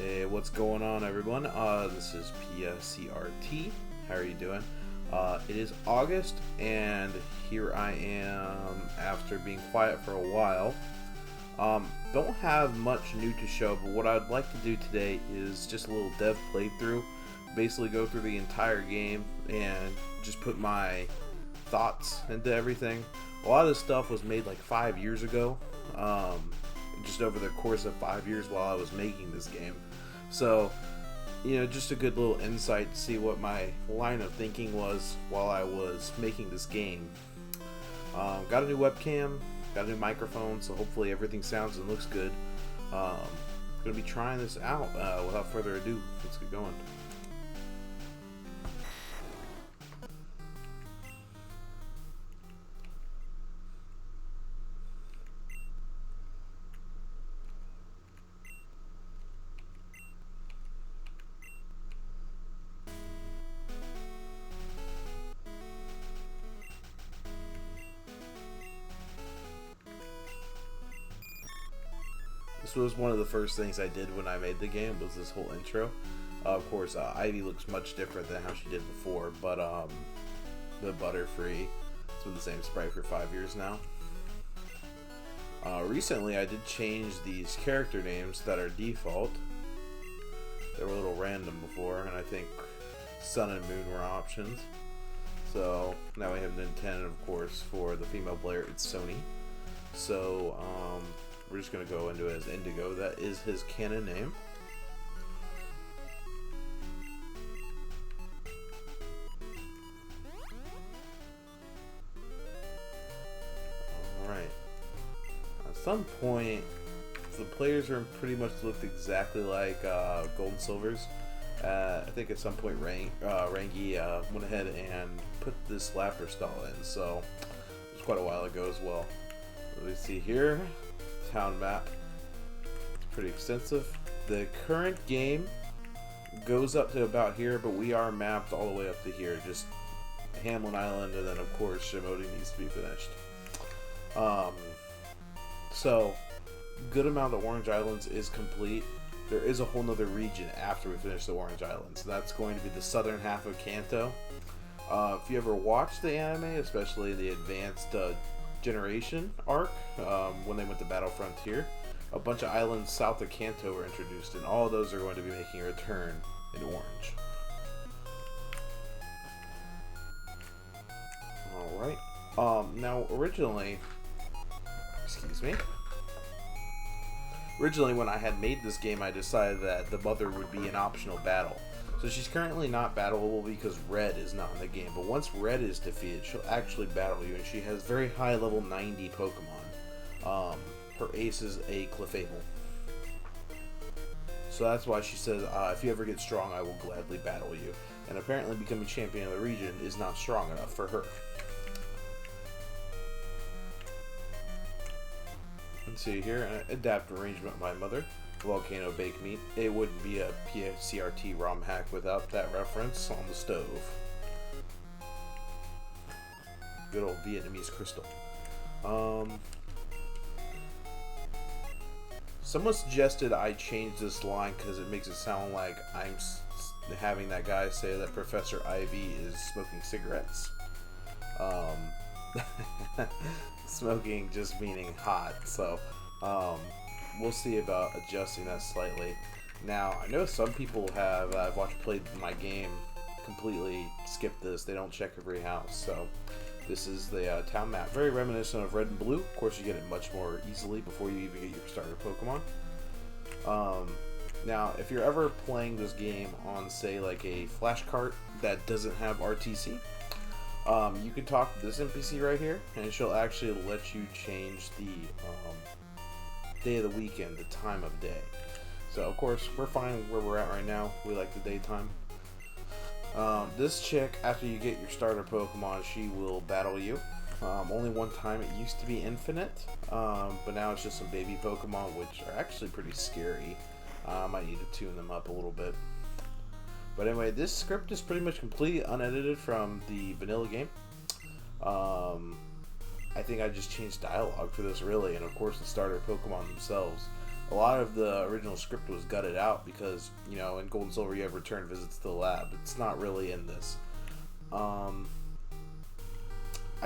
Hey, what's going on, everyone? This is PiaCRT. How are you doing? It is August, and here I am after being quiet for a while. Don't have much new to show, but what I'd like to do today is just a little dev playthrough. Basically go through the entire game and just put my thoughts into everything. A lot of this stuff was made like 5 years ago. Just over the course of 5 years while I was making this game. So, just a good little insight to see what my line of thinking was while I was making this game. Got a new webcam, got a new microphone, so hopefully everything sounds and looks good. Gonna be trying this out. Without further ado, let's get going. This was one of the first things I did when I made the game, was this whole intro. Of course, Ivy looks much different than how she did before, but the Butterfree, it's been the same sprite for 5 years now. Recently, I did change these character names that are default. They were a little random before, and I think Sun and Moon were options. So now we have Nintendo, of course, for the female player, it's Sony. So, we're just going to go into it as Indigo. That is his canon name. Alright. At some point, the players are pretty much looked exactly like Gold and Silvers. I think at some point Rangi went ahead and put this Lapras doll in. So, it was quite a while ago as well. Let me see here. Town map. It's pretty extensive. The current game goes up to about here, but we are mapped all the way up to here. Just Hamlin Island, and then of course Shimoda needs to be finished. So good amount of Orange Islands is complete. There is a whole nother region after we finish the Orange Islands. That's going to be the southern half of Kanto. If you ever watched the anime, especially the advanced generation arc, when they went to Battle Frontier, a bunch of islands south of Kanto were introduced, and all of those are going to be making a return in Orange. Alright. Now originally when I had made this game, I decided that the mother would be an optional battle. So she's currently not battleable because Red is not in the game. But once Red is defeated, she'll actually battle you, and she has very high level 90 Pokemon. Her ace is a Clefable. So that's why she says, if you ever get strong, I will gladly battle you. And apparently becoming champion of the region is not strong enough for her. Let's see here, adapt arrangement by mother. Volcano Bake Meat. It wouldn't be a PiaCRT ROM hack without that reference on the stove. Good old Vietnamese crystal. Someone suggested I change this line because it makes it sound like I'm having that guy say that Professor Ivy is smoking cigarettes. Smoking just meaning hot, so we'll see about adjusting that slightly. Now, I know some people have, I've played my game, completely skip this. They don't check every house. So, this is the town map. Very reminiscent of Red and Blue. Of course, you get it much more easily before you even get your starter Pokemon. Now, if you're ever playing this game on, say, like a flash cart that doesn't have RTC, you can talk to this NPC right here, and she'll actually let you change the day of the weekend, the time of day. So of course we're fine where we're at right now. We like the daytime. This chick, after you get your starter Pokemon, she will battle you. Only one time. It used to be infinite, but now it's just some baby Pokemon, which are actually pretty scary. I might need to tune them up a little bit. But anyway, this script is pretty much completely unedited from the vanilla game. I think I just changed dialogue for this, really, and of course the starter Pokemon themselves. a lot of the original script was gutted out because, you know, in Gold and Silver you have return visits to the lab. It's not really in this. I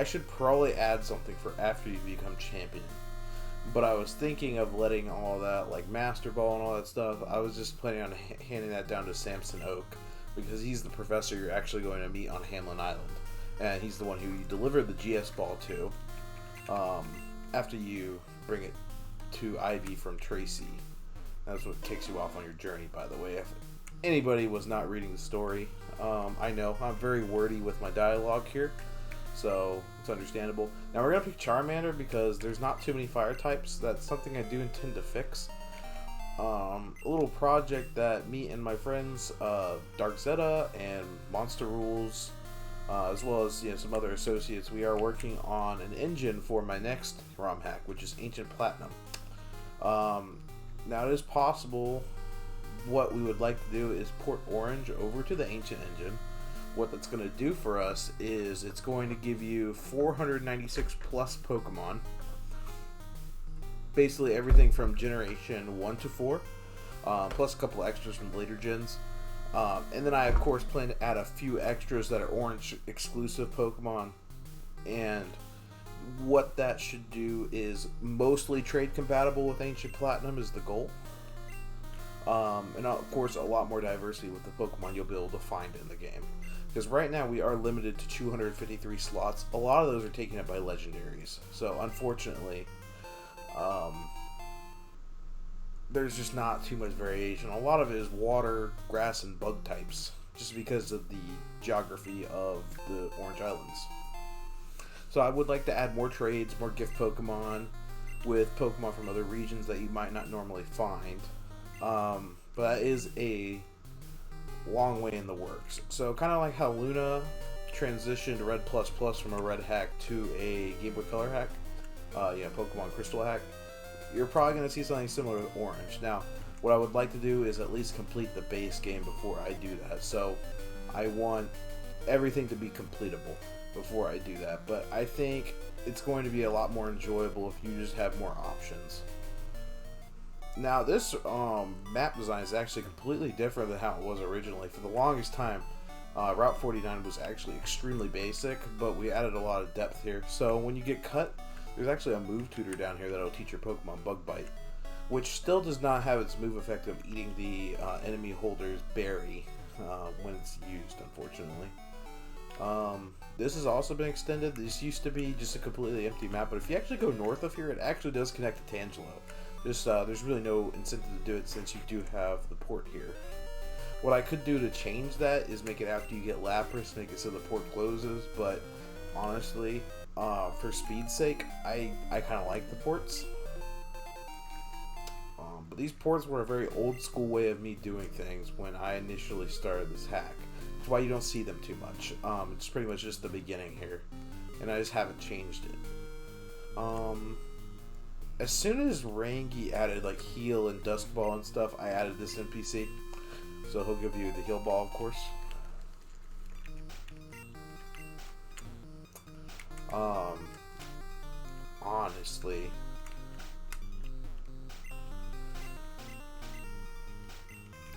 should probably add something for after you become champion. But I was thinking of letting all that, like Master Ball and all that stuff, I was just planning on handing that down to Samson Oak, because he's the professor you're actually going to meet on Hamlin Island. And he's the one who you deliver the GS Ball to, after you bring it to Ivy from Tracy. That's what kicks you off on your journey, by the way. If anybody was not reading the story, I know I'm very wordy with my dialogue here, so it's understandable. Now we're going to pick Charmander because there's not too many fire types. That's something I do intend to fix. A little project that me and my friends, Dark Zeta and Monster Rules, as well as some other associates, we are working on an engine for my next ROM hack, which is Ancient Platinum. Now it is possible. What we would like to do is port Orange over to the Ancient engine. What that's going to do for us is it's going to give you 496 plus Pokemon. Basically everything from Generation 1 to 4, plus a couple extras from later gens. And then I, of course, plan to add a few extras that are Orange exclusive Pokemon. And what that should do is mostly trade compatible with Ancient Platinum is the goal. And of course, a lot more diversity with the Pokemon you'll be able to find in the game. Because right now we are limited to 253 slots. A lot of those are taken up by legendaries. So unfortunately, there's just not too much variation. A lot of it is water, grass, and bug types, just because of the geography of the Orange Islands. So I would like to add more trades, more gift Pokemon with Pokemon from other regions that you might not normally find. But that is a long way in the works. So kind of like how Luna transitioned Red Plus Plus from a red hack to a Game Boy Color hack, Pokemon Crystal hack, you're probably going to see something similar with Orange. Now, what I would like to do is at least complete the base game before I do that. So I want everything to be completable before I do that. But I think it's going to be a lot more enjoyable if you just have more options. Now, this map design is actually completely different than how it was originally. For the longest time, Route 49 was actually extremely basic, but we added a lot of depth here. So when you get cut, there's actually a move tutor down here that'll teach your Pokemon Bug Bite, which still does not have its move effect of eating the enemy holder's berry when it's used, unfortunately. This has also been extended. This used to be just a completely empty map, but if you actually go north of here, it actually does connect to Tangelo. There's really no incentive to do it since you do have the port here. What I could do to change that is make it after you get Lapras, make it so the port closes, but honestly, for speed's sake, I kind of like the ports. But these ports were a very old school way of me doing things when I initially started this hack. That's why you don't see them too much. It's pretty much just the beginning here, and I just haven't changed it. As soon as Rangi added like heal and Dusk Ball and stuff, I added this NPC. So he'll give you the heal ball, of course. Honestly,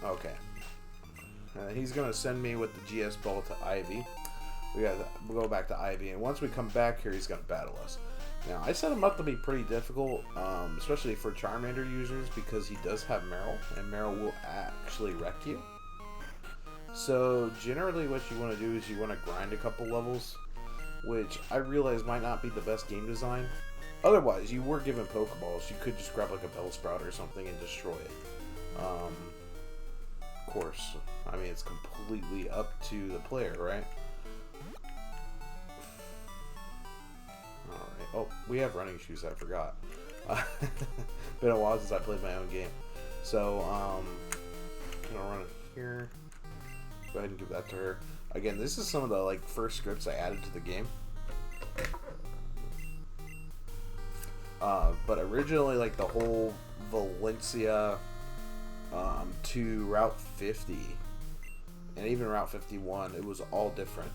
okay. He's gonna send me with the GS Ball to Ivy. We'll go back to Ivy, and once we come back here, he's gonna battle us. Now, I set him up to be pretty difficult, especially for Charmander users, because he does have Meryl, and Meryl will actually wreck you. So, generally what you want to do is you want to grind a couple levels, which I realize might not be the best game design. Otherwise, you were given Pokeballs, you could just grab like a Bellsprout or something and destroy it. Of course, I mean, it's completely up to the player, right? Alright, oh, we have running shoes, I forgot. Been a while since I played my own game. So, I'm gonna run it here. Go ahead and give that to her. Again, this is some of the like first scripts I added to the game. But originally, like the whole Valencia to Route 50 and even Route 51, it was all different.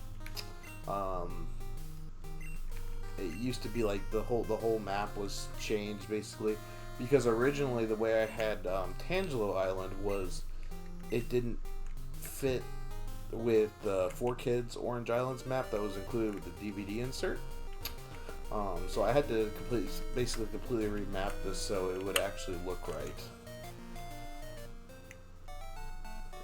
It used to be like the whole map was changed basically. Because originally the way I had Tangelo Island was it didn't fit with the 4Kids Orange Islands map that was included with the DVD insert. So I had to basically completely remap this so it would actually look right.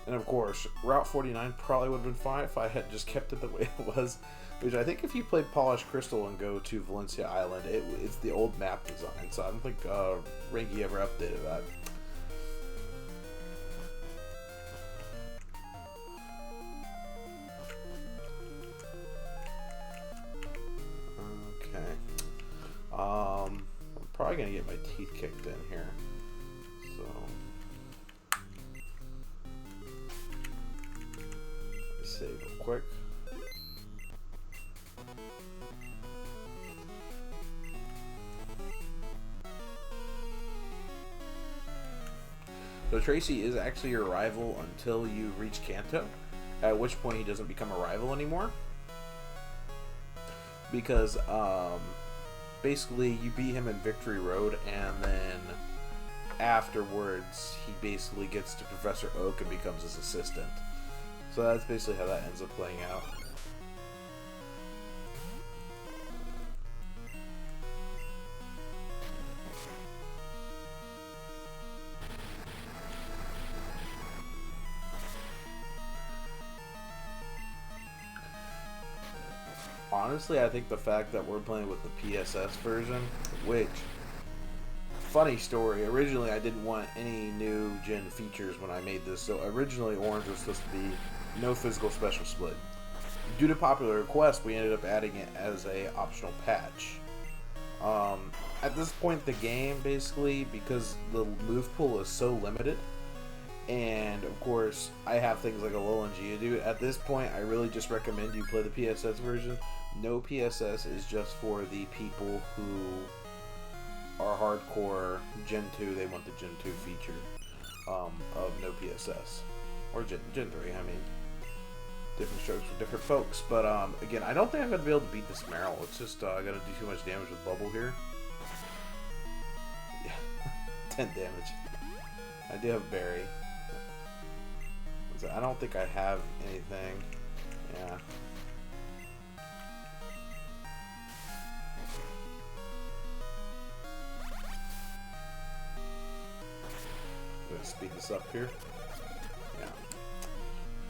And of course, Route 49 probably would have been fine if I had just kept it the way it was. Which I think if you play Polished Crystal and go to Valencia Island, it's the old map design. So I don't think Rangy ever updated that. I'm probably gonna get my teeth kicked in here. So let me save real quick. So Tracy is actually your rival until you reach Kanto, at which point he doesn't become a rival anymore. Because basically you beat him in Victory Road, and then afterwards he basically gets to Professor Oak and becomes his assistant. So that's basically how that ends up playing out. Honestly, I think the fact that we're playing with the PSS version, which, funny story, originally I didn't want any new gen features when I made this, so originally Orange was supposed to be no physical special split. Due to popular request, we ended up adding it as a optional patch. At this point in the game, basically, because the move pool is so limited, and of course I have things like a Alolan Geodude, at this point I really just recommend you play the PSS version. No PSS is just for the people who are hardcore Gen 2, they want the Gen 2 feature of no PSS. Or Gen 3, I mean. Different strokes for different folks. But again, I don't think I'm going to be able to beat this Meryl. It's just I got to do too much damage with Bubble here. Yeah, 10 damage. I do have Berry. I don't think I have anything. Yeah. I'm going to speed this up here. Yeah.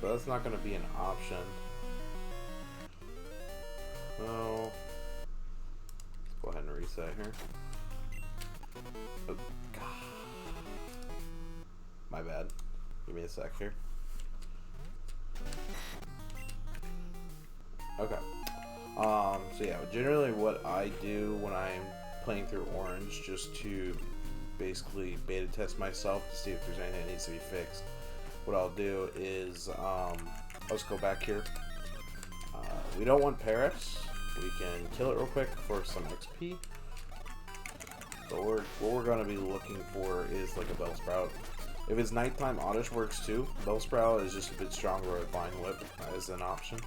But that's not going to be an option. So, let's go ahead and reset here. Oh, God. My bad. Give me a sec here. Okay. So yeah, generally what I do when I'm playing through Orange, just to basically beta test myself to see if there's anything that needs to be fixed, what I'll do is, let's go back here. We don't want Paris. We can kill it real quick for some XP. So what we're going to be looking for is like a Bellsprout. If it's nighttime, Oddish works too. Bellsprout is just a bit stronger at Vine Whip as an option.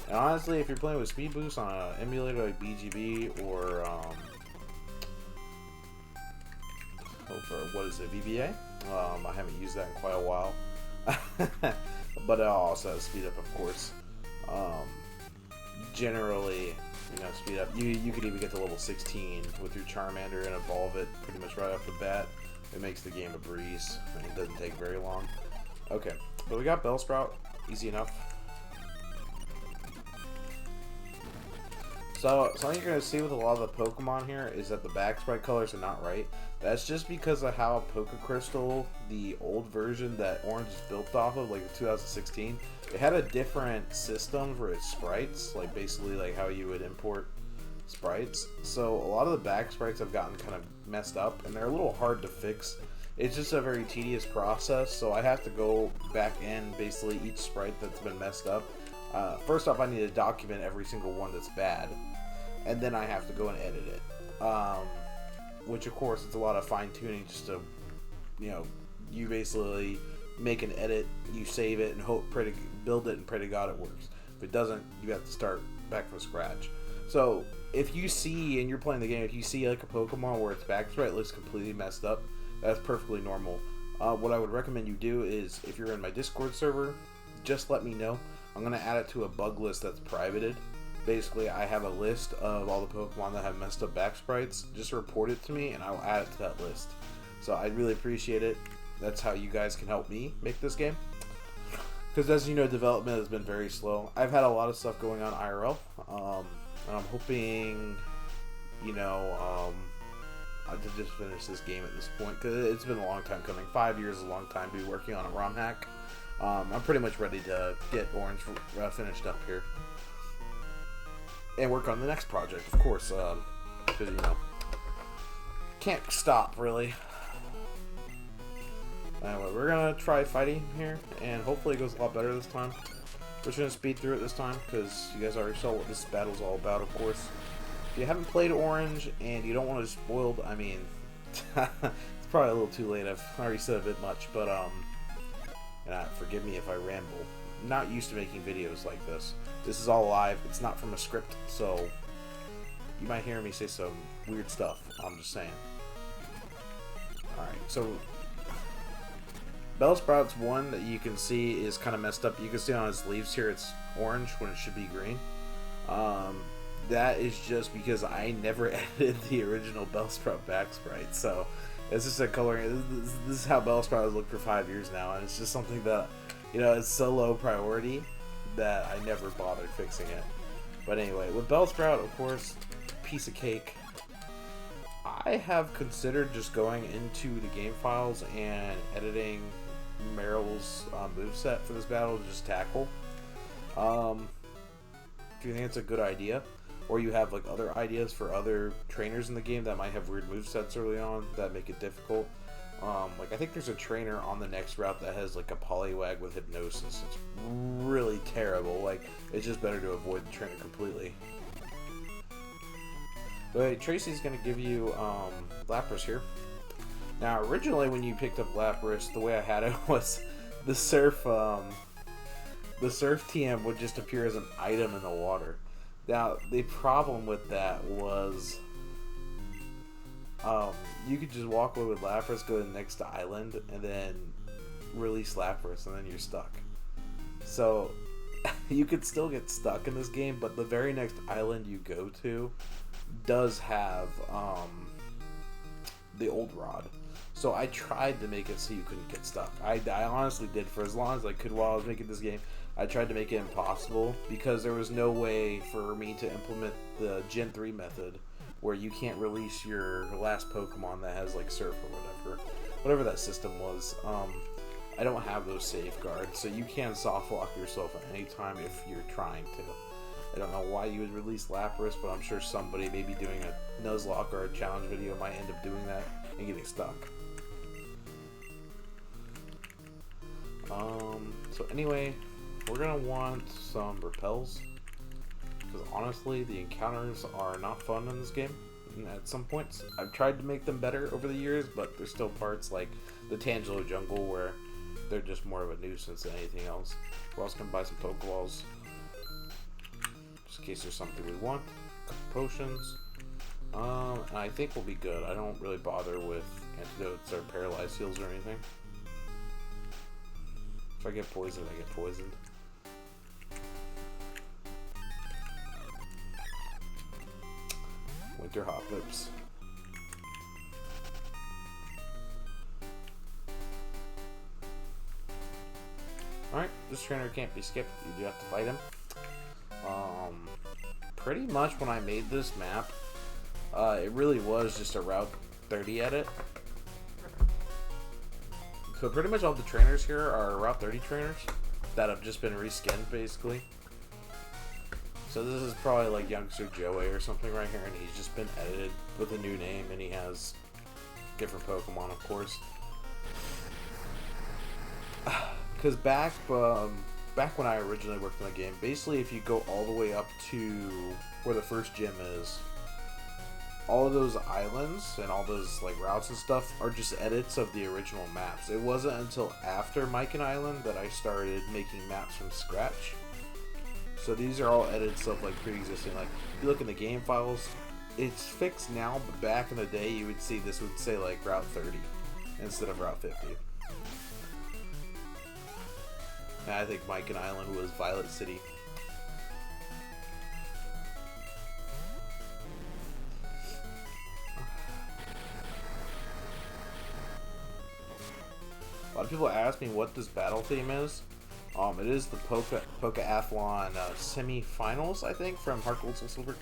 And honestly, if you're playing with Speed Boost on an emulator like BGB or what is it, VBA? I haven't used that in quite a while. But it also has speed up, of course. Generally, you know, speed up. You could even get to level 16 with your Charmander and evolve it pretty much right off the bat. It makes the game a breeze, and it doesn't take very long. Okay, but we got Bellsprout, easy enough. So something you're going to see with a lot of the Pokemon here is that the back sprite colors are not right. That's just because of how Poke Crystal, the old version that Orange is built off of, like 2016, it had a different system for its sprites, like basically like how you would import sprites. So a lot of the back sprites have gotten kind of messed up, and they're a little hard to fix. It's just a very tedious process, so I have to go back in basically each sprite that's been messed up. First off, I need to document every single one that's bad, and then I have to go and edit it. Which of course it's a lot of fine-tuning just to, you know, you basically make an edit, you save it and hope, build it and pray to God it works. If it doesn't, you have to start back from scratch. So if you see, and you're playing the game, if you see like a Pokemon where its back sprite looks completely messed up, that's perfectly normal. What I would recommend you do is, if you're in my Discord server, just let me know. I'm going to add it to a bug list that's privated. Basically, I have a list of all the Pokemon that have messed up back sprites. Just report it to me, and I will add it to that list. So I'd really appreciate it. That's how you guys can help me make this game. Because as you know, development has been very slow. I've had a lot of stuff going on IRL. And I'm hoping, you know, to just finish this game at this point. Because it's been a long time coming. 5 years is a long time to be working on a ROM hack. I'm pretty much ready to get Orange finished up here. And work on the next project, of course. Because, you know, can't stop, really. Anyway, we're going to try fighting here. And hopefully it goes a lot better this time. We're just going to speed through it this time. Because you guys already saw what this battle's all about, of course. If you haven't played Orange and you don't want to spoiled, I mean, it's probably a little too late. I've already said a bit much. But, and forgive me if I ramble. I'm not used to making videos like this. This is all live. It's not from a script, so you might hear me say some weird stuff. I'm just saying. Alright, so Bellsprout's one that you can see is kind of messed up. You can see on his leaves here it's orange when it should be green. That is just because I never edited the original Bellsprout back sprite, so it's just a coloring. This is how Bellsprout has looked for 5 years now, and it's just something that, you know, it's so low priority that I never bothered fixing it. But anyway, with Bellsprout, of course, piece of cake. I have considered just going into the game files and editing Meryl's moveset for this battle to just tackle. If you think it's a good idea, or you have like other ideas for other trainers in the game that might have weird movesets early on that make it difficult. Like I think there's a trainer on the next route that has like a Poliwag with hypnosis. It's really terrible. Like it's just better to avoid the trainer completely. But Tracy's gonna give you Lapras here. Now originally when you picked up Lapras, the way I had it was the surf TM would just appear as an item in the water. Now the problem with that was you could just walk away with Lapras, go to the next island, and then release Lapras, and then you're stuck. So you could still get stuck in this game, but the very next island you go to does have the old rod. So I tried to make it so you couldn't get stuck. I honestly did for as long as I could while I was making this game. I tried to make it impossible because there was no way for me to implement the Gen 3 method where you can't release your last Pokemon that has like Surf or whatever that system was. I don't have those safeguards, so you can soft lock yourself at any time if you're trying to. I don't know why you would release Lapras, but I'm sure somebody maybe doing a Nuzlocke or a challenge video might end up doing that and getting stuck. So anyway, we're gonna want some repels, because honestly the encounters are not fun in this game at some points. I've tried to make them better over the years, but there's still parts like the Tangelo Jungle where they're just more of a nuisance than anything else. We're also gonna buy some Pokeballs just in case there's something we want. A couple potions, and I think we'll be good. I don't really bother with antidotes or paralyzed heals or anything. If I get poisoned, I get poisoned. Winter Hot Lips. Alright, this trainer can't be skipped. You do have to fight him. Pretty much when I made this map, it really was just a Route 30 edit. So pretty much all the trainers here are Route 30 trainers that have just been reskinned, basically. So this is probably like Youngster Joey or something right here, and he's just been edited with a new name, and he has different Pokemon, of course. Because back when I originally worked on the game, basically if you go all the way up to where the first gym is, all of those islands and all those like routes and stuff are just edits of the original maps. It wasn't until after Mike and Island that I started making maps from scratch. So these are all edited stuff like pre-existing. Like if you look in the game files, it's fixed now, but back in the day you would see this would say like Route 30 instead of Route 50. And I think Mike and Island was Violet City. A lot of people ask me what this battle theme is. It is the PokeAthlon semi-finals, I think, from Heart Gold Soul Silver.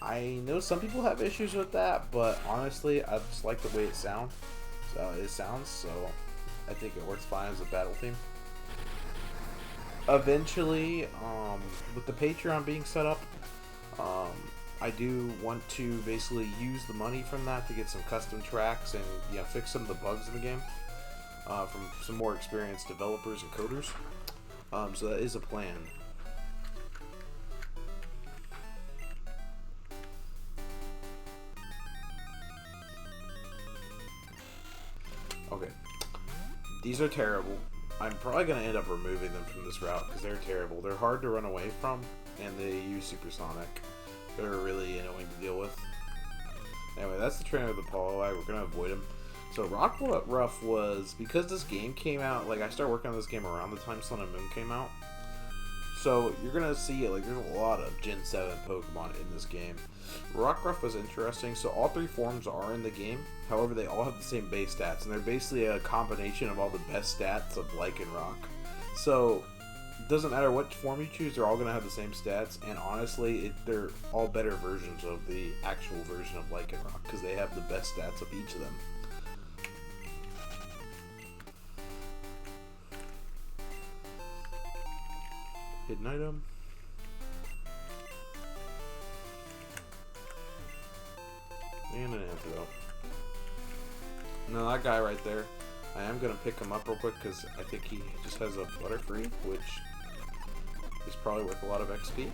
I know some people have issues with that, but honestly, I just like the way it sounds. So I think it works fine as a battle theme. Eventually, with the Patreon being set up, I do want to basically use the money from that to get some custom tracks and fix some of the bugs in the game from some more experienced developers and coders. So that is a plan. Okay, these are terrible. I'm probably going to end up removing them from this route because they're terrible. They're hard to run away from, and they use Supersonic. They're really annoying to deal with. Anyway, that's the trainer of the Polywag. We're going to avoid him. So Rock Rough was, because this game came out, like I started working on this game around the time Sun and Moon came out. So you're going to see, like, there's a lot of Gen 7 Pokemon in this game. Rockruff was interesting. So all three forms are in the game. However, they all have the same base stats. And they're basically a combination of all the best stats of Lycanroc. So it doesn't matter what form you choose, they're all going to have the same stats. And honestly, they're all better versions of the actual version of Lycanroc. Because they have the best stats of each of them. Hidden item. And an antidote. Now that guy right there, I am going to pick him up real quick because I think he just has a Butterfree, which is probably worth a lot of XP.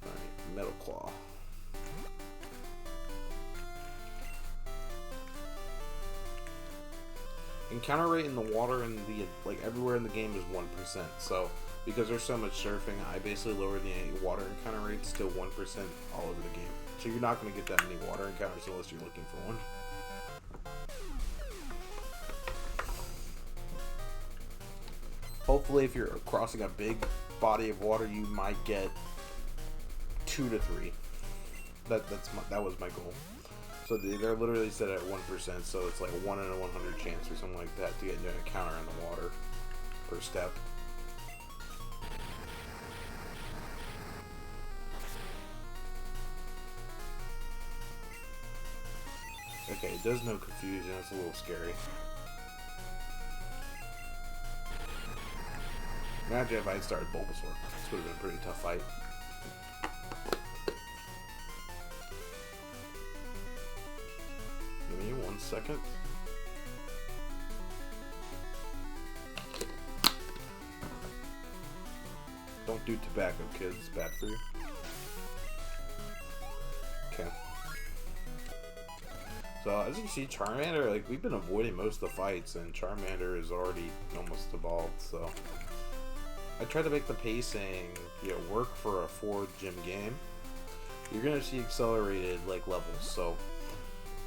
Alright, Metal Claw. Encounter rate in the water and like everywhere in the game is 1%. So because there's so much surfing, I basically lowered the water encounter rates to 1% all over the game. So you're not going to get that many water encounters unless you're looking for one. Hopefully, if you're crossing a big body of water, you might get 2 to 3. That was my goal. So they're literally set at 1%, so it's like 1 in a 100 chance or something like that to get into an encounter in the water per step. Okay, it does no confusion, it's a little scary. Imagine if I had started Bulbasaur. This would have been a pretty tough fight. Give me 1 second. Don't do tobacco, kids. It's bad for you. Okay. So, as you can see, Charmander, like, we've been avoiding most of the fights, and Charmander is already almost evolved, so... I tried to make the pacing, work for a 4-gym game. You're gonna see accelerated, like, levels, so...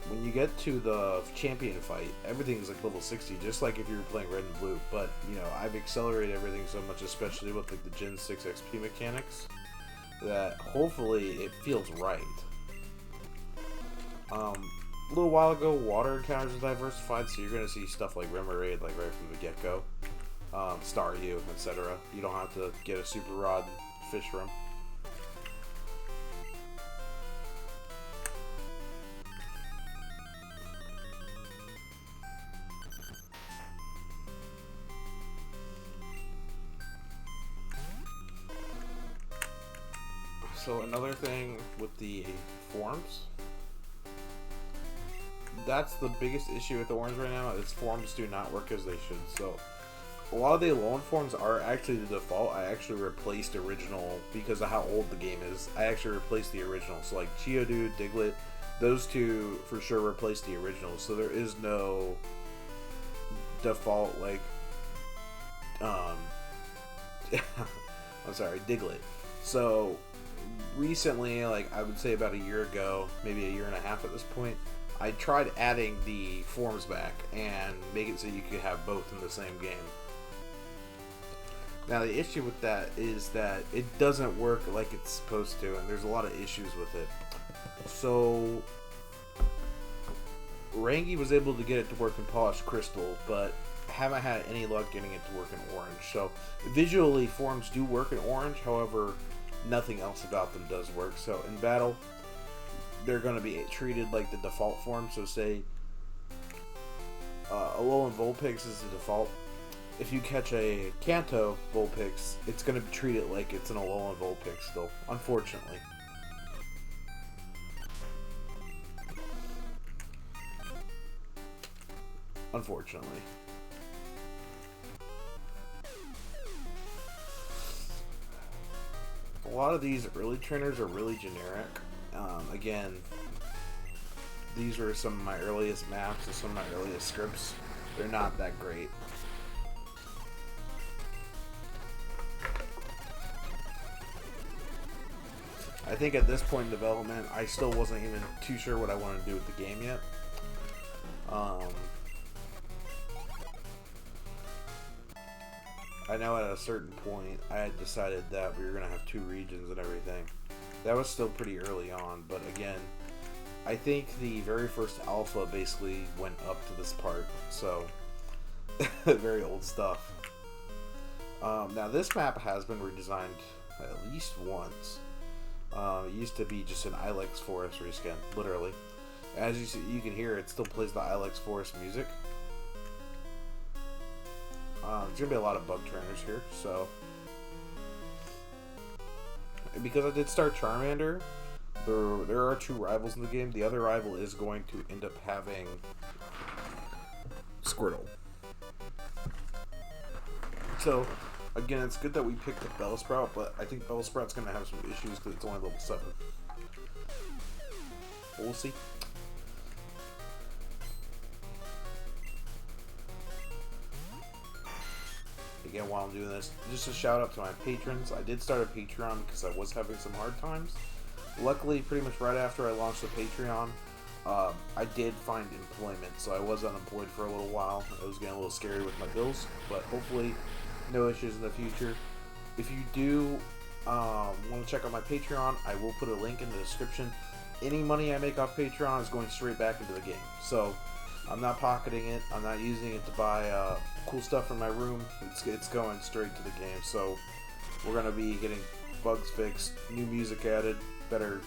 When you get to the champion fight, everything's like level 60, just like if you were playing Red and Blue, but, I've accelerated everything so much, especially with, like, the Gen 6 XP mechanics, that hopefully it feels right. A little while ago, water encounters are diversified, so you're going to see stuff like Remoraid, like right from the get-go. Staryu, etc. You don't have to get a Super Rod fish room. So another thing with the forms, that's the biggest issue with the orange right now, is forms do not work as they should. So a lot of the Alolan forms are actually the default. I actually replaced original because of how old the game is. I actually replaced the original. So like Geodude, Diglett, those two for sure replaced the original. So there is no default like I'm sorry, Diglett. So recently, like I would say about a year ago, maybe a year and a half at this point, I tried adding the forms back and make it so you could have both in the same game. Now the issue with that is that it doesn't work like it's supposed to, and there's a lot of issues with it. So Rangi was able to get it to work in Polished Crystal, but haven't had any luck getting it to work in Orange. So visually, forms do work in Orange, however, nothing else about them does work. So in battle, they're going to be treated like the default form. So say Alolan Vulpix is the default. If you catch a Kanto Vulpix, it's going to be treated like it's an Alolan Vulpix still, unfortunately. Unfortunately. A lot of these early trainers are really generic. Again, these were some of my earliest maps and some of my earliest scripts. They're not that great. I think at this point in development, I still wasn't even too sure what I wanted to do with the game yet. I know at a certain point, I had decided that we were going to have 2 regions and everything. That was still pretty early on, but again, I think the very first alpha basically went up to this part, so very old stuff. Now this map has been redesigned at least once. It used to be just an Ilex Forest reskin, literally. As you see, you can hear it still plays the Ilex Forest music. There's gonna be a lot of bug trainers here, so because I did start Charmander, there are 2 rivals in the game. The other rival is going to end up having Squirtle. So again, it's good that we picked up Bellsprout, but I think Bellsprout's gonna have some issues because it's only level 7. But we'll see. Again, while I'm doing this, just a shout out to my patrons. I did start a Patreon because I was having some hard times. Luckily, pretty much right after I launched the Patreon, I did find employment, so I was unemployed for a little while. It was getting a little scary with my bills, but hopefully no issues in the future. If you do want to check out my Patreon, I will put a link in the description. Any money I make off Patreon is going straight back into the game, so I'm not pocketing it. I'm not using it to buy cool stuff for my room. It's going straight to the game. So we're gonna be getting bugs fixed, new music added, better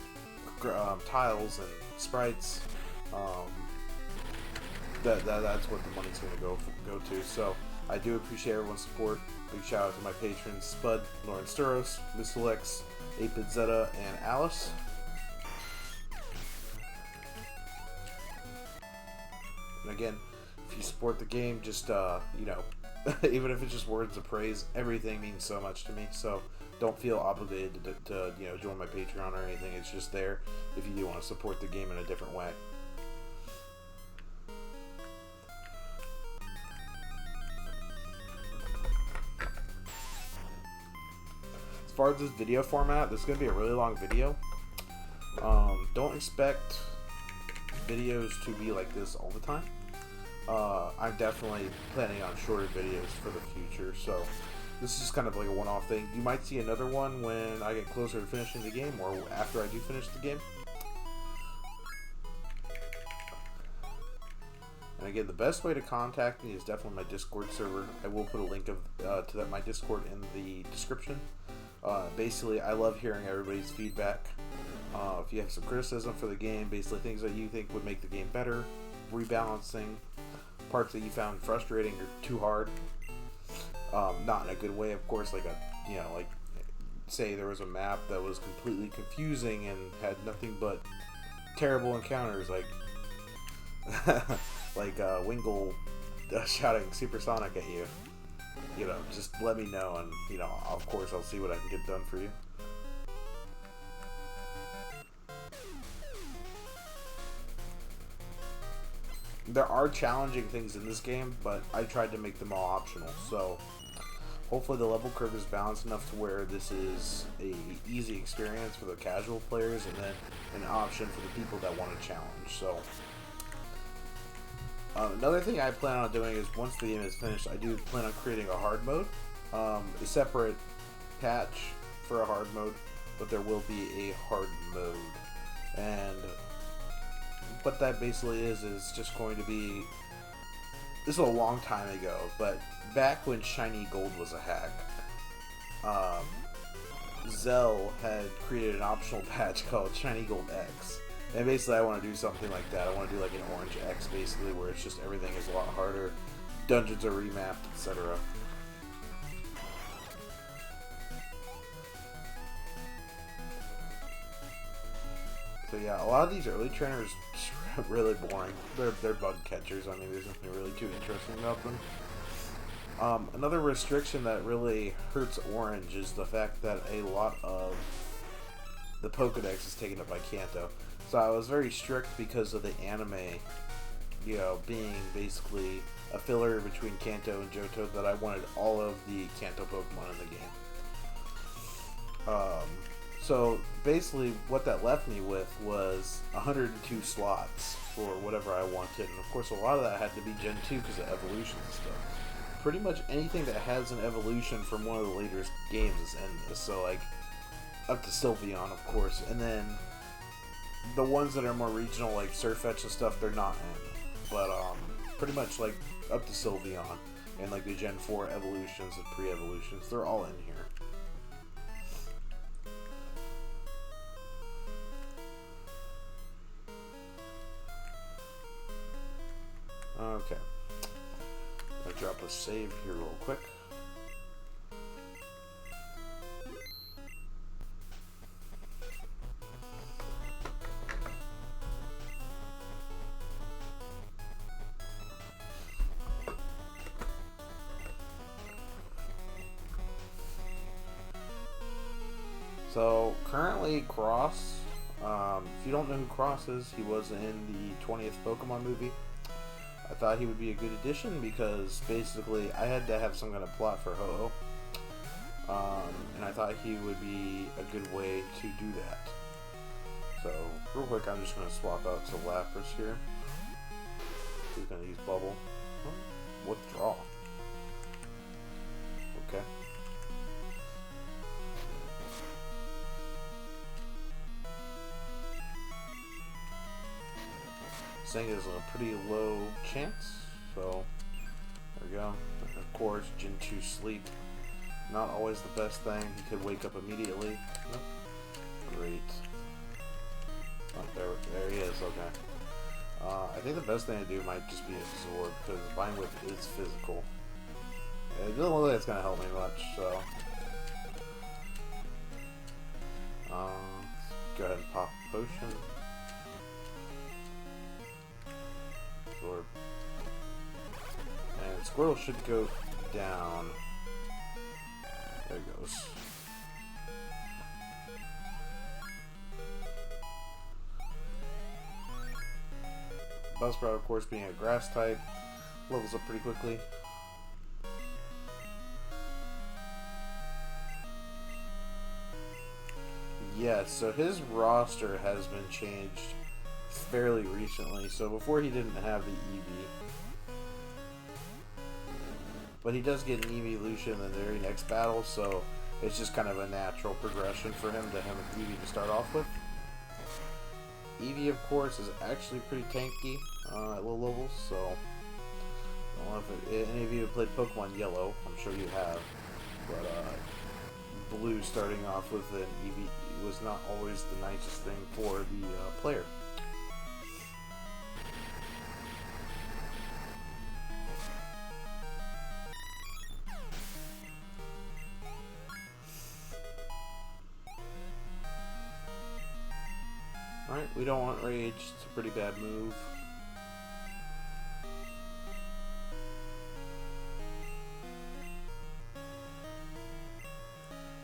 tiles and sprites. That's what the money's gonna go to. So I do appreciate everyone's support. Big shout out to my patrons: Spud, Lauren Sturos, Miss Alex, 8-Bit Zeta, and Alice. And again, if you support the game, just, you know, even if it's just words of praise, everything means so much to me. So don't feel obligated to you know, join my Patreon or anything. It's just there if you do want to support the game in a different way. As far as this video format, this is going to be a really long video. Don't expect videos to be like this all the time. I'm definitely planning on shorter videos for the future, so this is just kind of like a one-off thing. You might see another one when I get closer to finishing the game, or after I do finish the game. And again, the best way to contact me is definitely my Discord server. I will put a link to my Discord in the description. Basically, I love hearing everybody's feedback. If you have some criticism for the game, basically things that you think would make the game better, rebalancing, parts that you found frustrating or too hard, not in a good way, of course, like like say there was a map that was completely confusing and had nothing but terrible encounters, like Wingull shouting supersonic at you. You know, just let me know, and you know, of course, I'll see what I can get done for you. There are challenging things in this game, but I tried to make them all optional. So, Hopefully the level curve is balanced enough to where this is a easy experience for the casual players, and then an option for the people that want to challenge. So another thing I plan on doing is once the game is finished, I do plan on creating a hard mode, a separate patch for a hard mode, but there will be a hard mode. And what that basically is just going to be, this is a long time ago, but back when Shiny Gold was a hack, Zell had created an optional patch called Shiny Gold X. And basically I want to do something like that. I want to do like an Orange X basically, where it's just everything is a lot harder, dungeons are remapped, etc. So yeah, a lot of these early trainers are really boring. They're bug catchers. I mean, there's nothing really too interesting about them. Another restriction that really hurts Orange is the fact that a lot of the Pokedex is taken up by Kanto. So I was very strict because of the anime, you know, being basically a filler between Kanto and Johto, that I wanted all of the Kanto Pokemon in the game. So basically what that left me with was 102 slots for whatever I wanted, and of course a lot of that had to be Gen 2 because of evolution and stuff. Pretty much anything that has an evolution from one of the later games is in this, so like up to Sylveon of course, and then the ones that are more regional like Surfetch and stuff, they're not in, but pretty much like up to Sylveon and like the Gen 4 evolutions and pre-evolutions, they're all in here. Okay, I'll drop a save here real quick. So currently Cross, if you don't know who Cross is, he was in the 20th Pokemon movie. I thought he would be a good addition because basically I had to have some kind of plot for Ho-Oh, and I thought he would be a good way to do that. So real quick, I'm just going to swap out to Lapras here. He's going to use Bubble. Withdraw. Okay. Saying is a pretty low chance, so there we go. Of course, Gen 2 sleep, not always the best thing. He could wake up immediately. Nope. Great. Oh, there he is. Okay. I think the best thing to do might just be Absorb, because Vine Whip is physical. It doesn't look like it's gonna help me much, so let's go ahead and pop Potion. And Squirtle should go down. There it goes. Buzzsprout, of course, being a grass type, levels up pretty quickly. Yes, so his roster has been changed fairly recently. So before he didn't have the Eevee, but he does get an evolution in the very next battle, so it's just kind of a natural progression for him to have an Eevee to start off with. Eevee, of course, is actually pretty tanky at low levels, so I don't know if any of you have played Pokemon Yellow. I'm sure you have, but Blue starting off with an Eevee was not always the nicest thing for the player. Alright, we don't want Rage, it's a pretty bad move.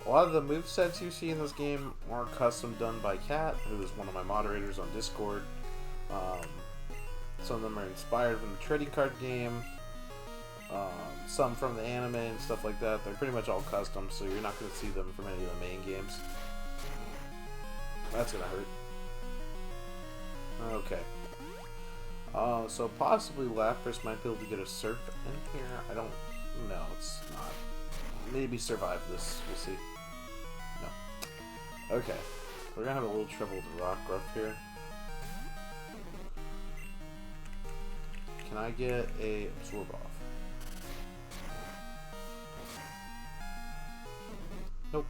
A lot of the movesets you see in this game are custom done by Kat, who is one of my moderators on Discord. Some of them are inspired from the trading card game. some from the anime and stuff like that. They're pretty much all custom, so you're not going to see them from any of the main games. That's going to hurt. Okay. So possibly Lapras might be able to get a surf in here. I don't know. It's not. Maybe survive this. We'll see. No. Okay. We're going to have a little trouble with the rock gruff here. Can I get a absorb off? Nope.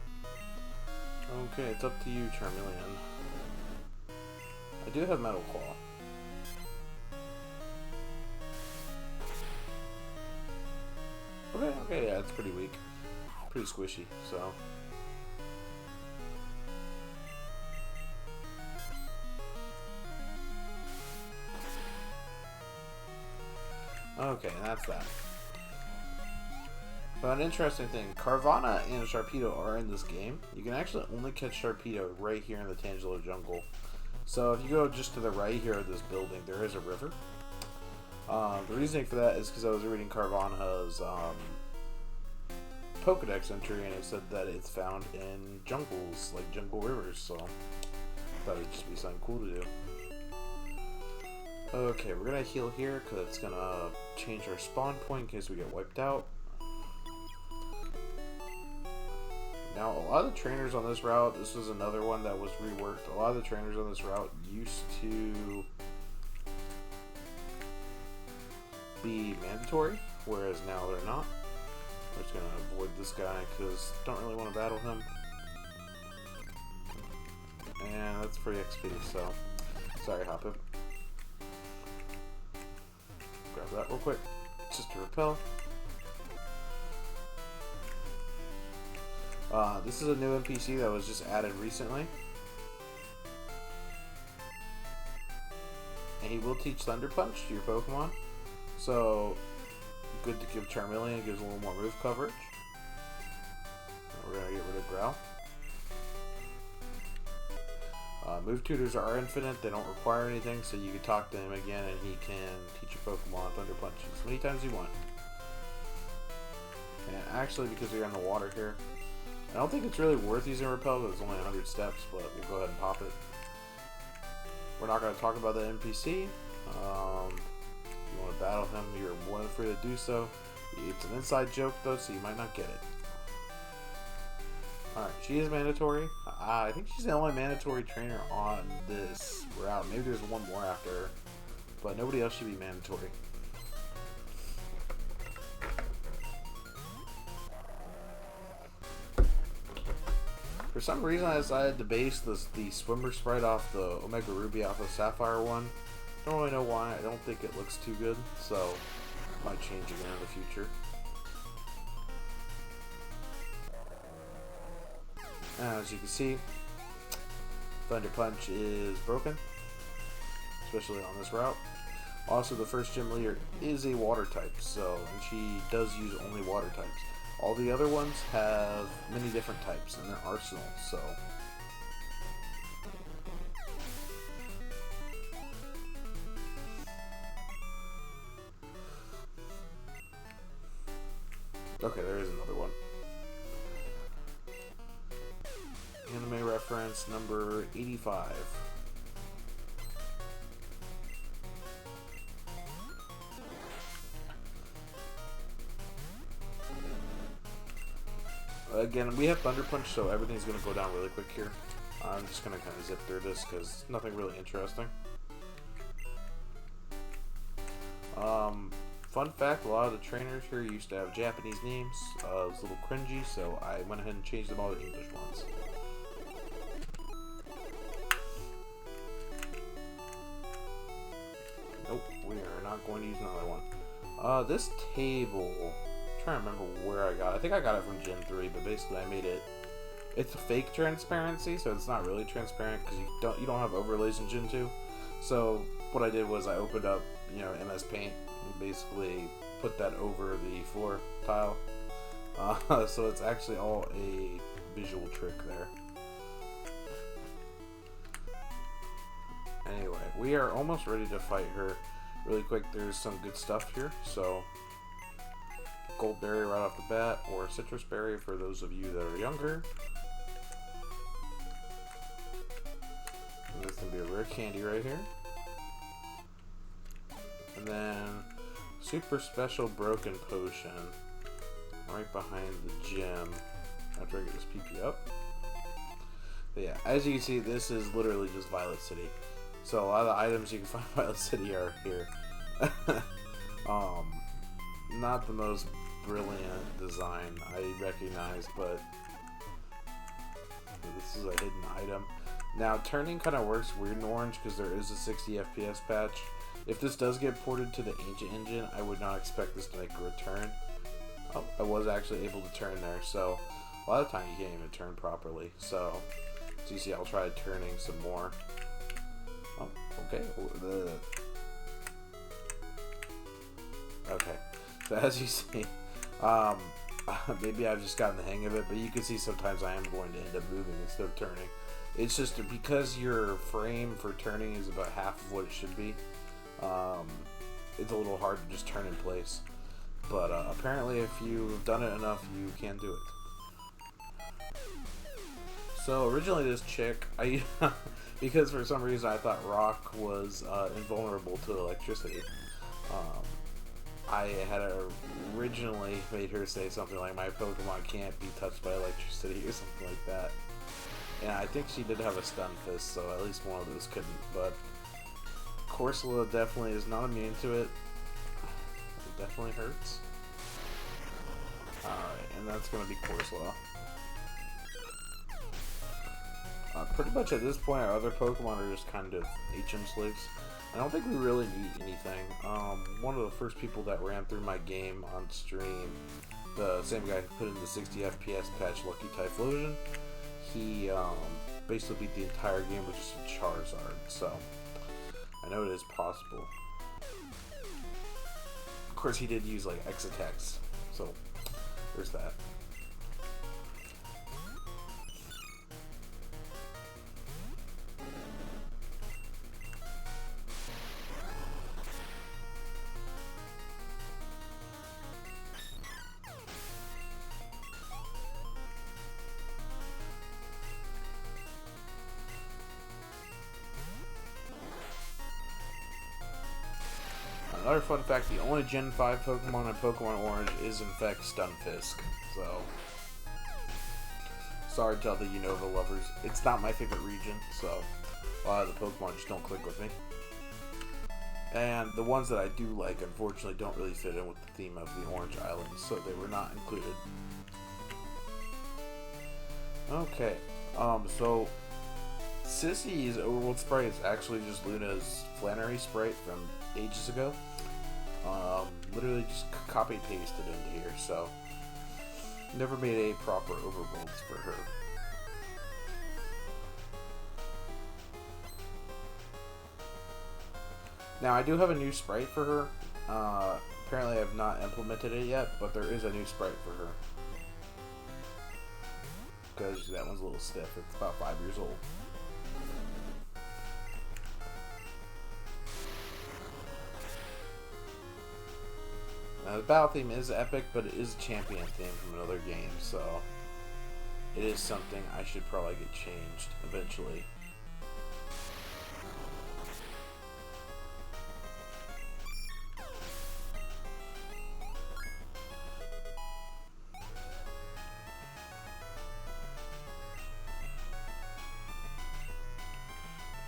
Okay, it's up to you, Charmander. I do have Metal Claw. Okay, yeah, it's pretty weak. Pretty squishy, so. Okay, that's that. But an interesting thing, Carvanha and Sharpedo are in this game. You can actually only catch Sharpedo right here in the Tangela jungle. So if you go just to the right here of this building, there is a river. The reasoning for that is because I was reading Carvanha's Pokedex entry, and it said that it's found in jungles, like jungle rivers, so I thought it'd just be something cool to do. Okay, we're gonna heal here because it's gonna change our spawn point in case we get wiped out. Now, a lot of the trainers on this route, this was another one that was reworked. A lot of the trainers on this route used to be mandatory, whereas now they're not. We're just gonna avoid this guy because don't really want to battle him. And that's free XP, so sorry, Hoppip. Grab that real quick, just to repel. This is a new NPC that was just added recently. And he will teach Thunder Punch to your Pokemon. So, good to give Charmander, it gives a little more move coverage. We're going to get rid of Growl. Move tutors are infinite, they don't require anything, so you can talk to him again and he can teach your Pokemon Thunder Punch as many times as you want. And actually, because we're in the water here, I don't think it's really worth using Repel because it's only 100 steps, but we'll go ahead and pop it. We're not going to talk about the NPC. If you want to battle him, you're more than free to do so. It's an inside joke though, so you might not get it. Alright, she is mandatory. I think she's the only mandatory trainer on this route. Maybe there's one more after her, but nobody else should be mandatory. For some reason, I decided to base the swimmer sprite off the Omega Ruby Alpha Sapphire one. Don't really know why. I don't think it looks too good, so might change again in the future. As you can see, Thunder Punch is broken, especially on this route. Also, the first gym leader is a water type, so and she does use only water types. All the other ones have many different types in their arsenal, so. Okay, there is another one. Anime reference number 85. Again, we have Thunder Punch, so everything's going to go down really quick here. I'm just going to kind of zip through this because nothing really interesting. Fun fact, a lot of the trainers here used to have Japanese names. It was a little cringy, so I went ahead and changed them all to English ones. Nope, we are not going to use another one. This table, I'm trying to remember where I got it. I think I got it from Gen 3, but basically I made it. It's a fake transparency, so it's not really transparent because you don't have overlays in Gen 2. So what I did was I opened up, MS Paint and basically put that over the floor tile. So it's actually all a visual trick there. Anyway, we are almost ready to fight her. Really quick, there's some good stuff here, so gold berry right off the bat, or a citrus berry for those of you that are younger. And this is going to be a rare candy right here. And then super special broken potion right behind the gym after I get this PP up. But yeah, as you can see, this is literally just Violet City. So a lot of the items you can find in Violet City are here. Not the most brilliant design, I recognize, but this is a hidden item. Now, turning kind of works weird in Orange because there is a 60 FPS patch. If this does get ported to the Ancient Engine, I would not expect this to make a return. Oh, I was actually able to turn there, so a lot of time you can't even turn properly. So, as you see, I'll try turning some more. Oh, okay. Okay. So as you see, maybe I've just gotten the hang of it, but you can see sometimes I am going to end up moving instead of turning. It's just because your frame for turning is about half of what it should be. It's a little hard to just turn in place. But apparently if you've done it enough, you can do it. So originally this chick, because for some reason I thought rock was invulnerable to electricity, I had originally made her say something like, my Pokemon can't be touched by electricity or something like that. And I think she did have a stun fist, so at least one of those couldn't. But Corsola definitely is not immune to it. It definitely hurts. Alright, and that's going to be Corsola. Pretty much at this point, our other Pokemon are just kind of HM slaves. I don't think we really need anything. One of the first people that ran through my game on stream, the same guy who put in the 60 FPS patch, Lucky Typhlosion, he basically beat the entire game with just a Charizard, so I know it is possible. Of course, he did use like X attacks, so there's that. Another fun fact, the only Gen 5 Pokemon in Pokemon Orange is in fact Stunfisk, so sorry to all the Unova lovers. It's not my favorite region, so a lot of the Pokemon just don't click with me. And the ones that I do like, unfortunately, don't really fit in with the theme of the Orange Islands, so they were not included. Okay, so Sissy's Overworld sprite is actually just Luna's Flannery sprite from ages ago. Literally just copy and pasted into here, so never made a proper overworlds for her. Now I do have a new sprite for her. Apparently I have not implemented it yet, but there is a new sprite for her. Because that one's a little stiff. It's about 5 years old. Now, the battle theme is epic, but it is a champion theme from another game, so it is something I should probably get changed eventually.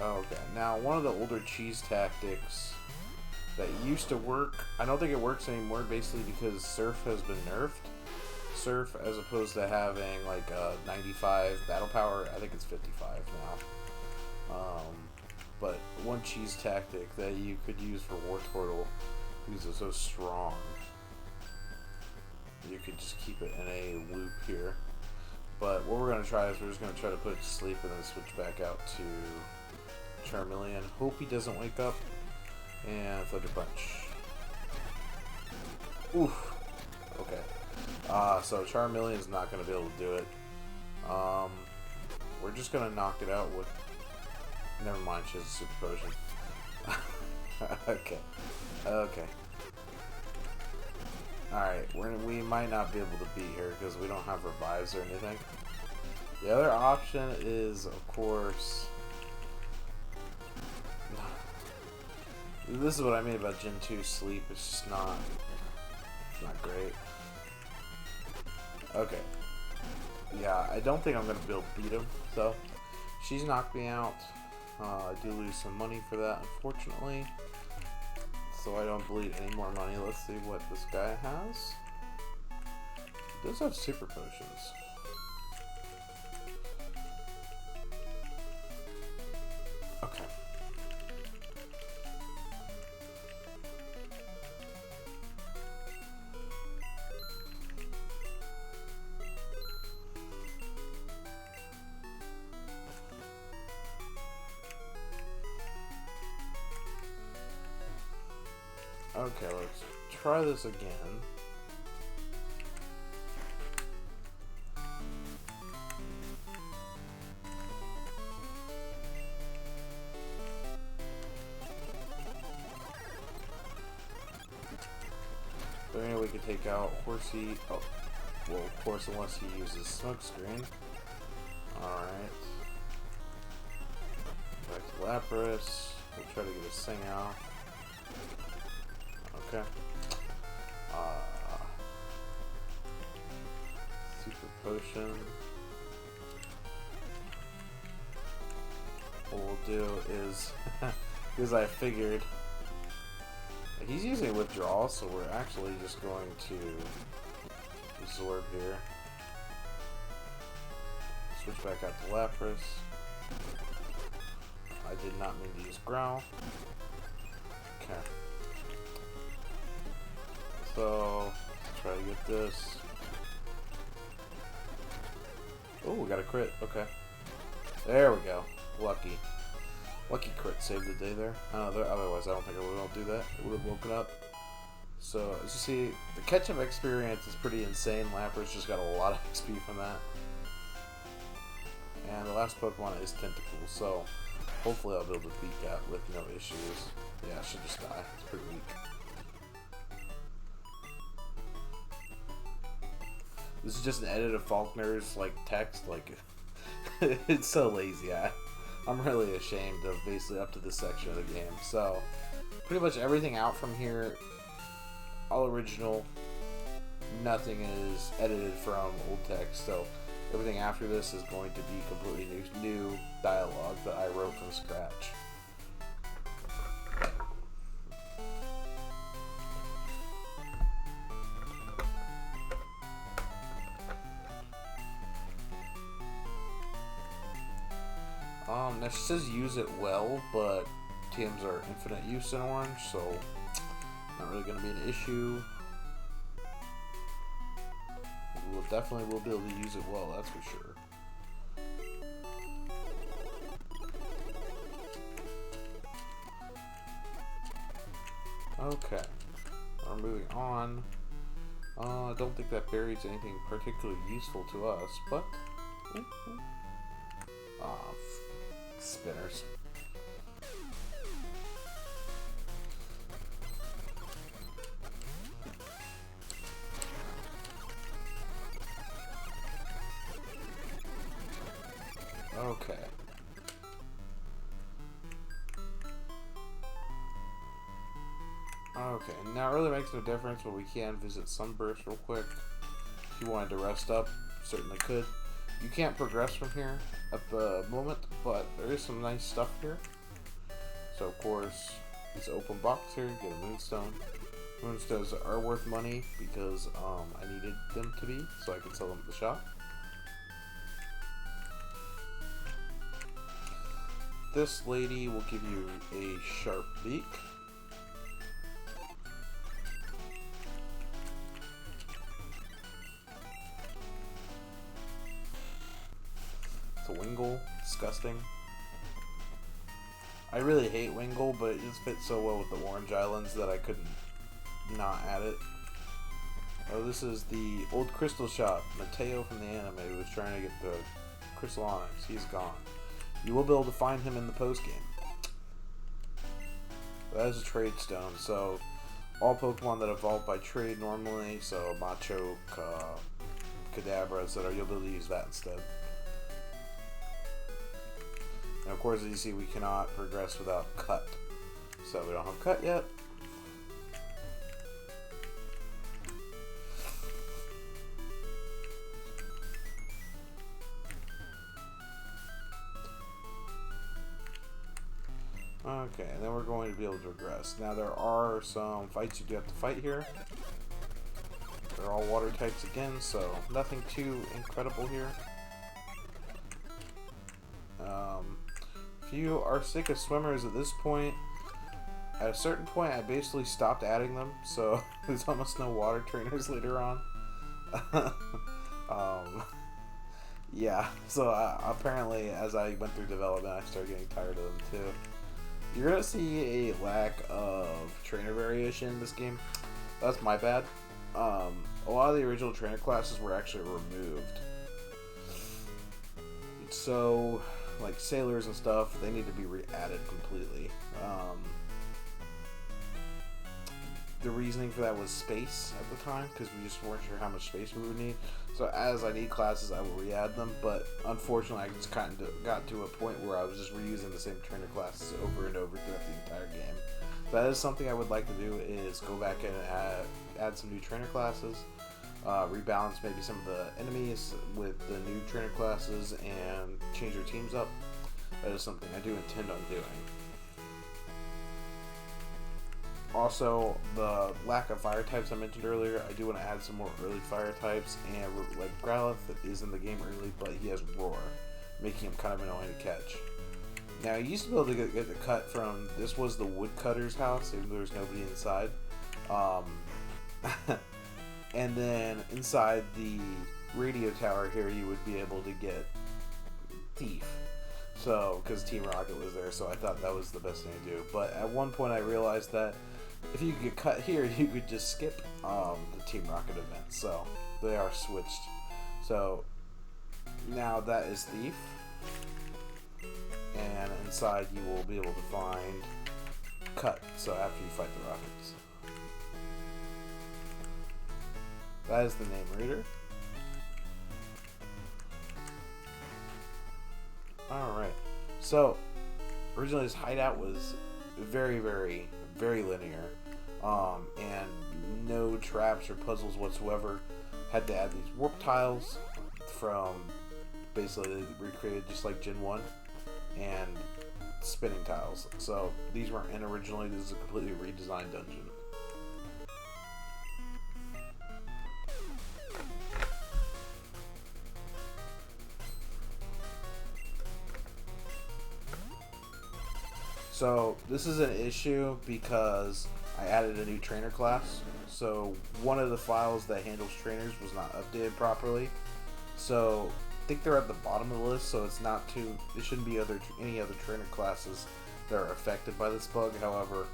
Okay, now one of the older cheese tactics that used to work, I don't think it works anymore, basically because Surf has been nerfed. Surf, as opposed to having like a 95 battle power, I think it's 55 now. But one cheese tactic that you could use for Wartortle, because it's so strong, you could just keep it in a loop here. But what we're going to try is we're just going to try to put it to sleep and then switch back out to Charmeleon. Hope he doesn't wake up. And Thunder Punch. Oof. Okay. So Charmeleon's not going to be able to do it. We're just going to knock it out with... Never mind, she has a Super Potion. Okay. Okay. Alright, we might not be able to beat her because we don't have revives or anything. The other option is, of course... This is what I mean about Gen 2 sleep. It's just not great. Okay. Yeah, I don't think I'm going to be able to beat him. So, she's knocked me out. I do lose some money for that, unfortunately. So I don't bleed any more money. Let's see what this guy has. He does have super potions. Okay. Okay, let's try this again. So anyway, we can take out Horsey. Oh, well, of course, unless he uses Smokescreen. Alright. Back to Lapras. We'll try to get his thing out. Okay. Super potion. What we'll do is, because I figured he's using withdrawal, so we're actually just going to absorb here. Switch back out to Lapras. I did not mean to use Growl. Okay. So, let's try to get this. Oh, we got a crit. Okay. There we go. Lucky. Lucky crit saved the day there. Otherwise, I don't think I would have been able to do that. It would have woken up. So, as you see, the catch-up experience is pretty insane. Lapras just got a lot of XP from that. And the last Pokemon is Tentacle, so hopefully I'll be able to beat that with no issues. Yeah, I should just die. It's pretty weak. This is just an edit of Faulkner's like text. Like, it's so lazy. I'm really ashamed of basically up to this section of the game. So, pretty much everything out from here, all original. Nothing is edited from old text. So, everything after this is going to be completely new dialogue that I wrote from scratch. Now she says use it well, but TMs are infinite use in orange, so not really going to be an issue. We will definitely be able to use it well, that's for sure. Okay, we're moving on. I don't think that berry's anything particularly useful to us, but spinners. Okay. Okay, now it really makes no difference, but we can visit Sunburst real quick. If you wanted to rest up, certainly could. You can't progress from here at the moment, but there is some nice stuff here. So of course, this open box here, get a Moonstone. Moonstones are worth money because I needed them to be, so I could sell them at the shop. This lady will give you a sharp beak. It's a Wingull. Disgusting. I really hate Wingull, but it just fits so well with the Orange Islands that I couldn't not add it. Oh, this is the old Crystal Shop. Mateo from the anime who was trying to get the Crystal Onyx. He's gone. You will be able to find him in the post game. That is a trade stone, so all Pokemon that evolve by trade normally, so Machoke, Kadabra, etc. You'll be able to use that instead. And of course, as you see, we cannot progress without Cut. So we don't have Cut yet. Okay, and then we're going to be able to progress. Now there are some fights you do have to fight here. They're all water types again, so nothing too incredible here. If you are sick of swimmers at this point, at a certain point I basically stopped adding them, so there's almost no water trainers later on. Yeah, so apparently as I went through development I started getting tired of them too. You're going to see a lack of trainer variation in this game. That's my bad. A lot of the original trainer classes were actually removed. So, like sailors and stuff, they need to be re-added completely. The reasoning for that was space at the time, because we just weren't sure how much space we would need. So as I need classes, I will re-add them, but unfortunately I just kind of got to a point where I was just reusing the same trainer classes over and over throughout the entire game. So that is something I would like to do, is go back and add some new trainer classes, rebalance maybe some of the enemies with the new trainer classes, and change their teams up. That is something I do intend on doing. Also, the lack of fire types I mentioned earlier, I do want to add some more early fire types, and like Growlithe is in the game early, but he has Roar, making him kind of annoying to catch. Now, you used to be able to get the cut from, this was the woodcutter's house, even though there's nobody inside. And then inside the radio tower here, you would be able to get Thief. So, because Team Rocket was there, so I thought that was the best thing to do. But at one point I realized that if you could get cut here, you could just skip the Team Rocket event. So, they are switched. So, now that is Thief. And inside you will be able to find Cut, so after you fight the Rockets. That is the name reader. Alright, so originally this hideout was very, very, very linear, and no traps or puzzles whatsoever. Had to add these warp tiles from basically recreated just like Gen 1, and spinning tiles. So these weren't in originally, this is a completely redesigned dungeon. So this is an issue because I added a new trainer class. So one of the files that handles trainers was not updated properly. So I think they're at the bottom of the list, so it's not too. There shouldn't be any other trainer classes that are affected by this bug. However,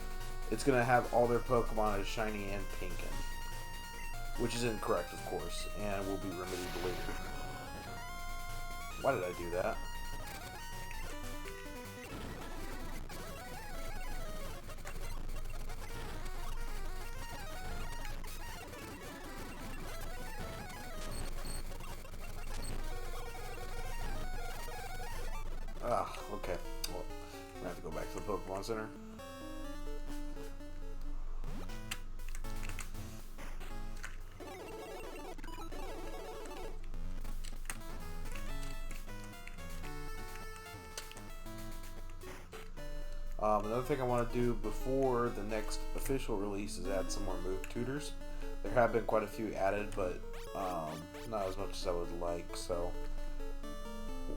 it's going to have all their Pokemon as shiny and pinkin, which is incorrect, of course, and will be remedied later. Why did I do that? Okay. Well, we're gonna have to go back to the Pokemon Center. Another thing I want to do before the next official release is add some more move tutors. There have been quite a few added, but not as much as I would like, so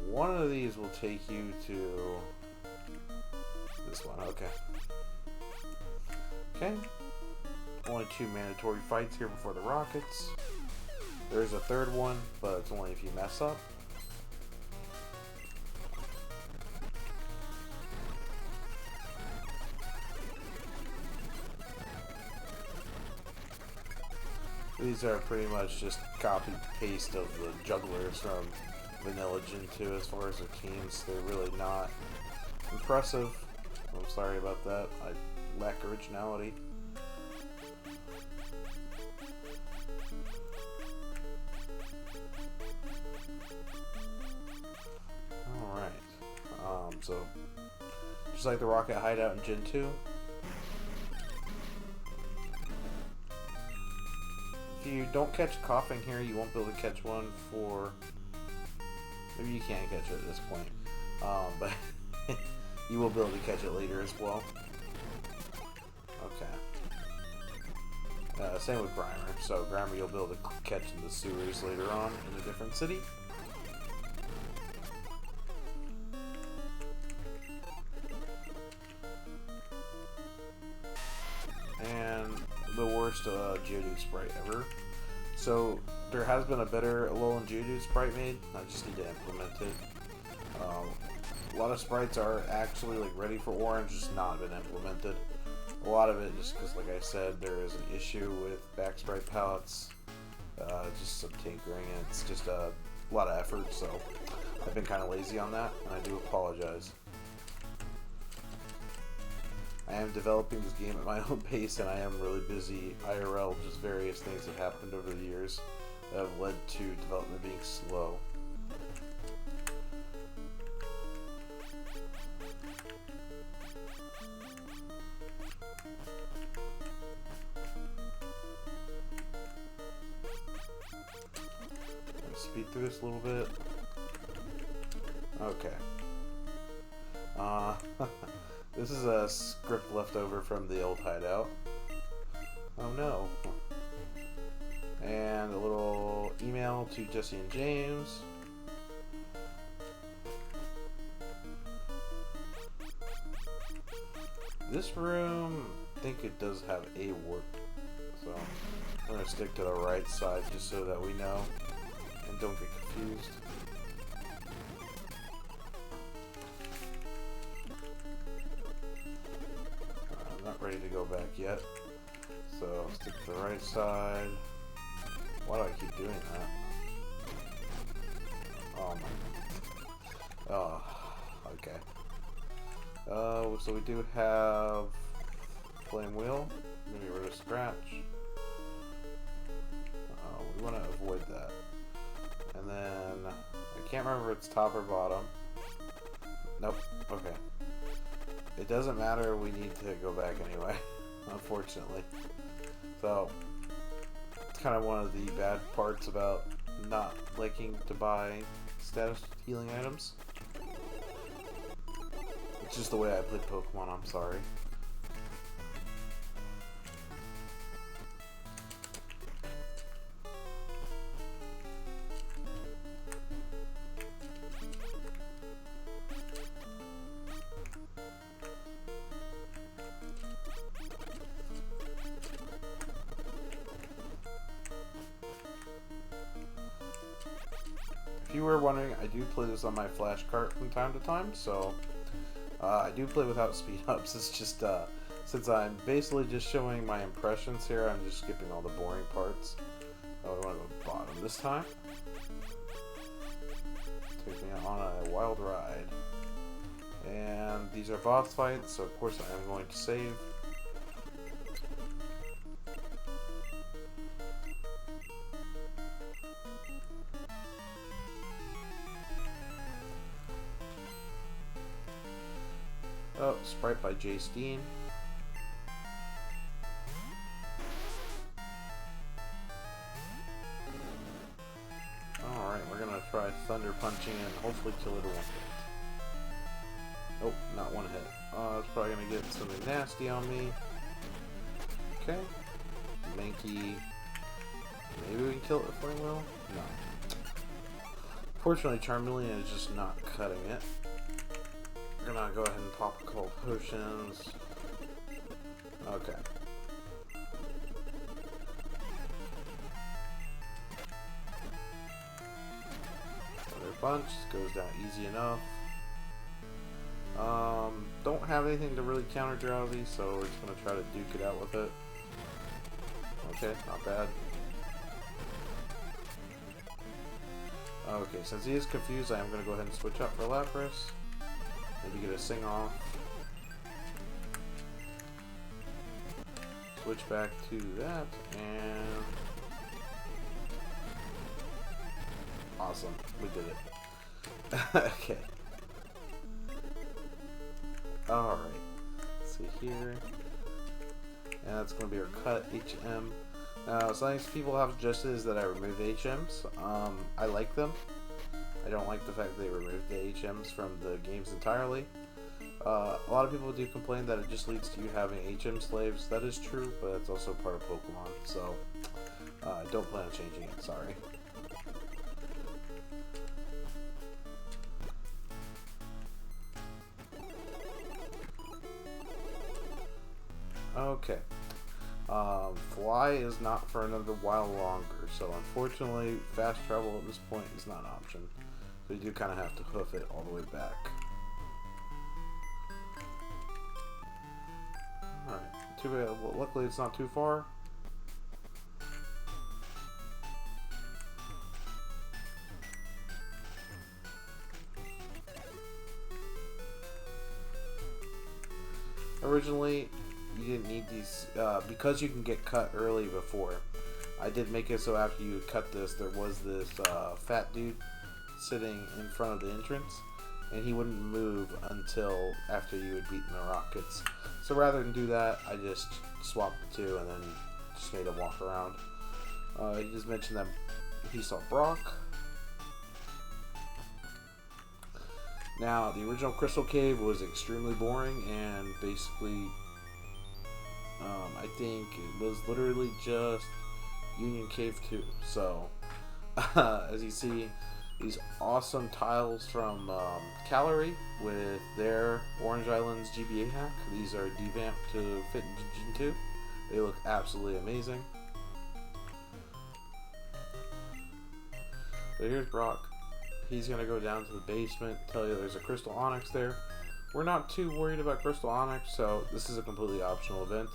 one of these will take you to this one. Okay. Only 2 mandatory fights here before the Rockets. There's a third one, but it's only if you mess up. These are pretty much just copy-paste of the jugglers from Vanilla Gen 2 as far as their teams. They're really not impressive. I'm sorry about that. I lack originality. Just like the rocket hideout in Gen 2. If you don't catch coughing here, you won't be able to catch one for... Maybe you can't catch it at this point. But you will be able to catch it later as well. Okay. Same with Grimer. So Grimer you'll be able to catch in the sewers later on in a different city. And the worst Geodude sprite ever. So there has been a better Alolan Geodude sprite made. I just need to implement it. A lot of sprites are actually like ready for orange, just not been implemented. A lot of it just because, like I said, there is an issue with back sprite palettes. Just some tinkering, and it's just a lot of effort. So I've been kind of lazy on that, and I do apologize. I am developing this game at my own pace, and I am really busy IRL. Just various things that happened over the years that have led to development being slow. Speed through this a little bit. Okay. This is a script left over from the old hideout. Oh no. And a little email to Jesse and James. This room, I think it does have a warp. So I'm going to stick to the right side just so that we know and don't get confused. I'm not ready to go back yet, so I'll stick to the right side. Why do I keep doing that? Oh my. Oh, okay. So we do have Flame Wheel. I'm gonna get rid of Scratch. We want to avoid that. And then I can't remember if it's top or bottom. Nope. Okay. It doesn't matter. We need to go back anyway, unfortunately. So it's kind of one of the bad parts about not liking to buy status healing items. It's just the way I play Pokemon. I'm sorry. If you were wondering, I do play this on my flash cart from time to time, so I do play without speed ups. It's just since I'm basically just showing my impressions here, I'm just skipping all the boring parts. Oh, we want to go bottom this time. Take me on a wild ride. And these are boss fights, so of course I am going to save. Oh, sprite by Jay Steen. Alright, we're gonna try Thunder Punching and hopefully kill it one hit. Nope, not one hit. It's probably gonna get something nasty on me. Okay. Mankey. Maybe we can kill it with Flame Wheel? No. Fortunately, Charmander is just not cutting it. We're gonna go ahead and pop a couple potions. Okay. Another bunch. Goes down easy enough. Don't have anything to really counter draw these, so we're just gonna try to duke it out with it. Okay, not bad. Okay, since he is confused, I am gonna go ahead and switch up for Lapras. Maybe get a sing off. Switch back to that, and awesome, we did it. Okay. Alright. Let's see here. And that's going to be our cut HM. Now, something people have suggested is that I remove the HMs. I like them. I don't like the fact that they removed the HMs from the games entirely. A lot of people do complain that it just leads to you having HM slaves. That is true, but it's also part of Pokemon, so I don't plan on changing it, sorry. Okay. Fly is not for another while longer, so unfortunately fast travel at this point is not an option. So you do kind of have to hoof it all the way back. Alright, too bad. Well, luckily it's not too far. Originally, you didn't need these, because you can get cut early before. I did make it so after you cut this, there was this fat dude sitting in front of the entrance, and he wouldn't move until after you had beaten the rockets. So rather than do that, I just swapped the two and then just made him walk around. He just mentioned that he saw Brock. Now, the original Crystal Cave was extremely boring, and basically, I think it was literally just Union Cave 2. So, as you see, these awesome tiles from Calorie with their Orange Island's GBA hack. These are devamped to fit in Gen 2. They look absolutely amazing. So here's Brock. He's going to go down to the basement, tell you there's a Crystal Onyx there. We're not too worried about Crystal Onyx, so this is a completely optional event.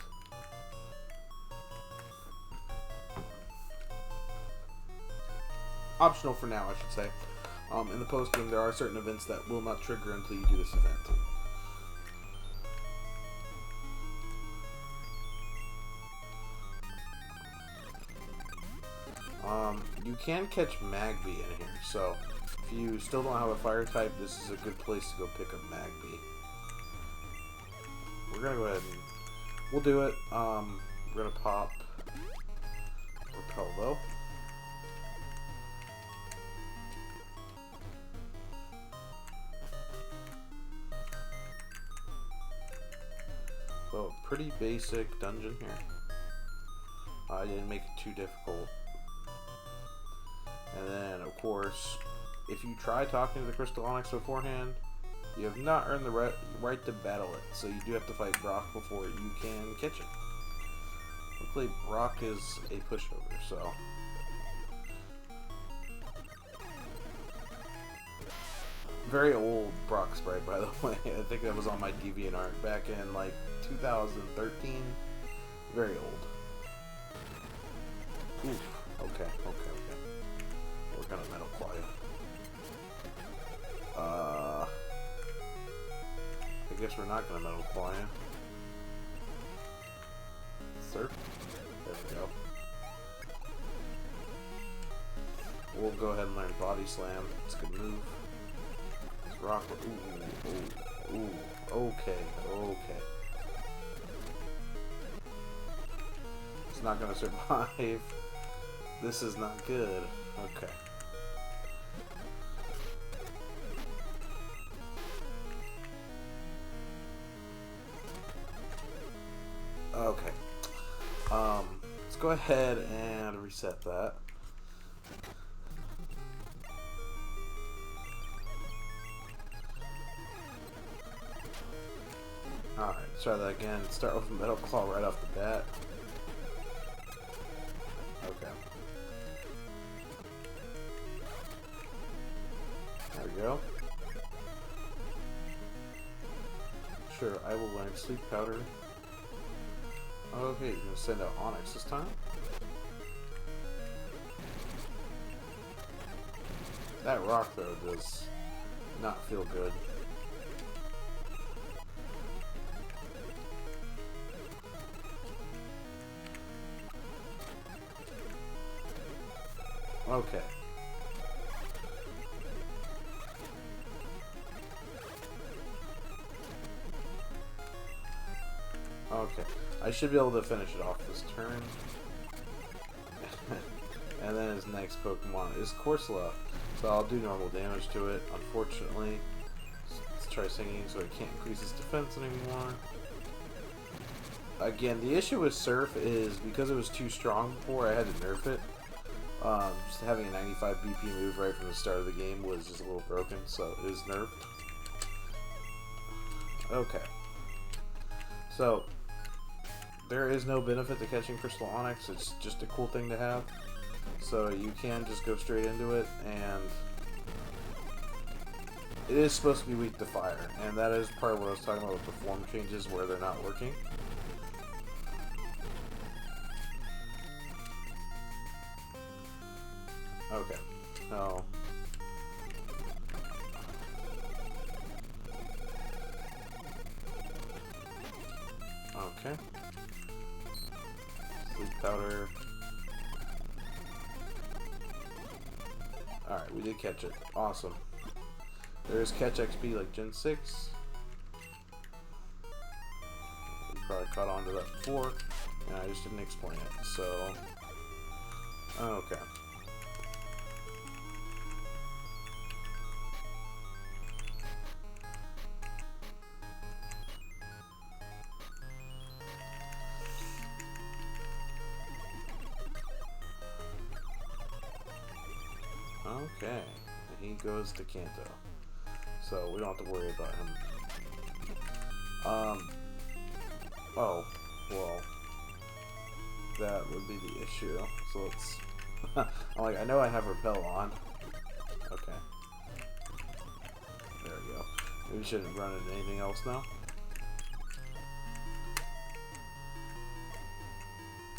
Optional for now, I should say. In the post-game, there are certain events that will not trigger until you do this event. You can catch Magby in here, so if you still don't have a fire type, this is a good place to go pick up Magby. We're gonna go ahead and we'll do it. We're gonna pop Repel though. So pretty basic dungeon here. I didn't make it too difficult. And then, of course, if you try talking to the Crystal Onyx beforehand, you have not earned the right to battle it. So you do have to fight Brock before you can catch it. Luckily, Brock is a pushover, so. Very old Brock sprite, by the way. I think that was on my DeviantArt back in, like, 2013. Very old. Oof. Okay. We're gonna Metal Claw you. I guess we're not gonna Metal Claw you. Surf. There we go. We'll go ahead and learn Body Slam. It's a good move. Rock. Ooh. Okay. It's not gonna survive. This is not good. Okay. Okay. Let's go ahead and reset that. Alright, try that again. Start with Metal Claw right off the bat. Okay. There we go. Sure, I will learn Sleep Powder. Okay, you're gonna send out Onyx this time. That rock though does not feel good. Okay. I should be able to finish it off this turn. And then his next Pokemon is Corsola. So I'll do normal damage to it. Unfortunately, let's try singing so it can't increase its defense anymore. Again, the issue with Surf is because it was too strong before, I had to nerf it. Just having a 95 BP move right from the start of the game was just a little broken, so it is nerfed. Okay. So, there is no benefit to catching Crystal Onyx, it's just a cool thing to have. So you can just go straight into it, and it is supposed to be weak to fire, and that is part of what I was talking about with the form changes where they're not working. Okay, so okay, sleep powder. Alright, we did catch it. Awesome. There's catch XP like Gen 6. You probably caught on to that before, and I just didn't explain it. So, okay. Okay, and he goes to Kanto, so we don't have to worry about him. Oh, well, that would be the issue. So let's. I'm like, I know I have Repel on. Okay, there we go. Maybe we shouldn't run into anything else now.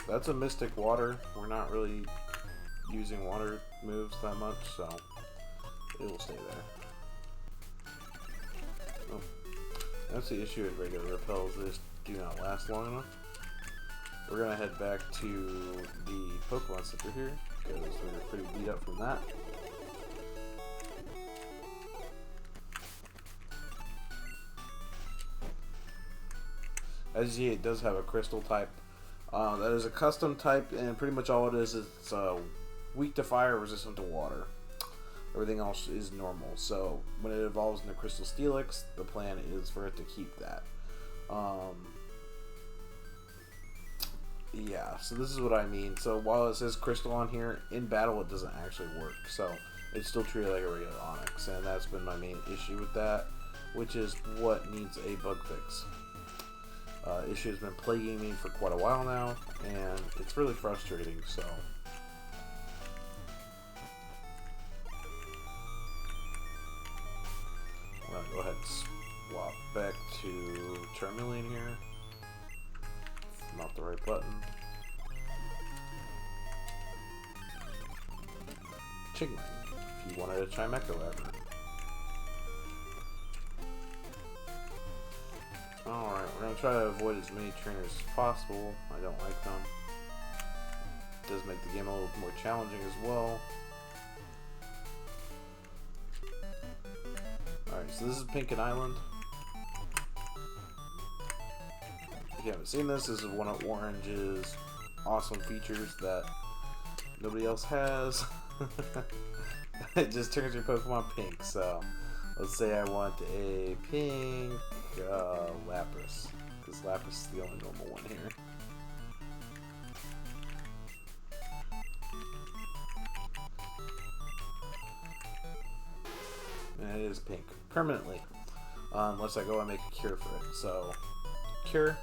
That's a Mystic Water. We're not really using water moves that much, so it will stay there. Oh, that's the issue with regular repels, they just do not last long enough. We're gonna head back to the Pokemon Center here, because we're pretty beat up from that. As you see, it does have a crystal type. That is a custom type, and pretty much all it is it's weak to fire, resistant to water. Everything else is normal. So when it evolves into Crystal Steelix, the plan is for it to keep that. Yeah, so this is what I mean. So while it says Crystal on here, in battle it doesn't actually work. So it's still treated like a regular Onix, and that's been my main issue with that, which is what needs a bug fix. Issue has been plaguing me for quite a while now, and it's really frustrating, so. I'm going to go ahead and swap back to Charmander here. Not the right button. Chigling, if you wanted a Chimecho ever. Alright, we're going to try to avoid as many trainers as possible. I don't like them. It does make the game a little more challenging as well. Alright, so this is Pinken Island. If you haven't seen this is one of Orange's awesome features that nobody else has. It just turns your Pokemon pink, so let's say I want a pink Lapras, because Lapras is the only normal one here. And it is pink permanently, unless I go and make a cure for it. So cure,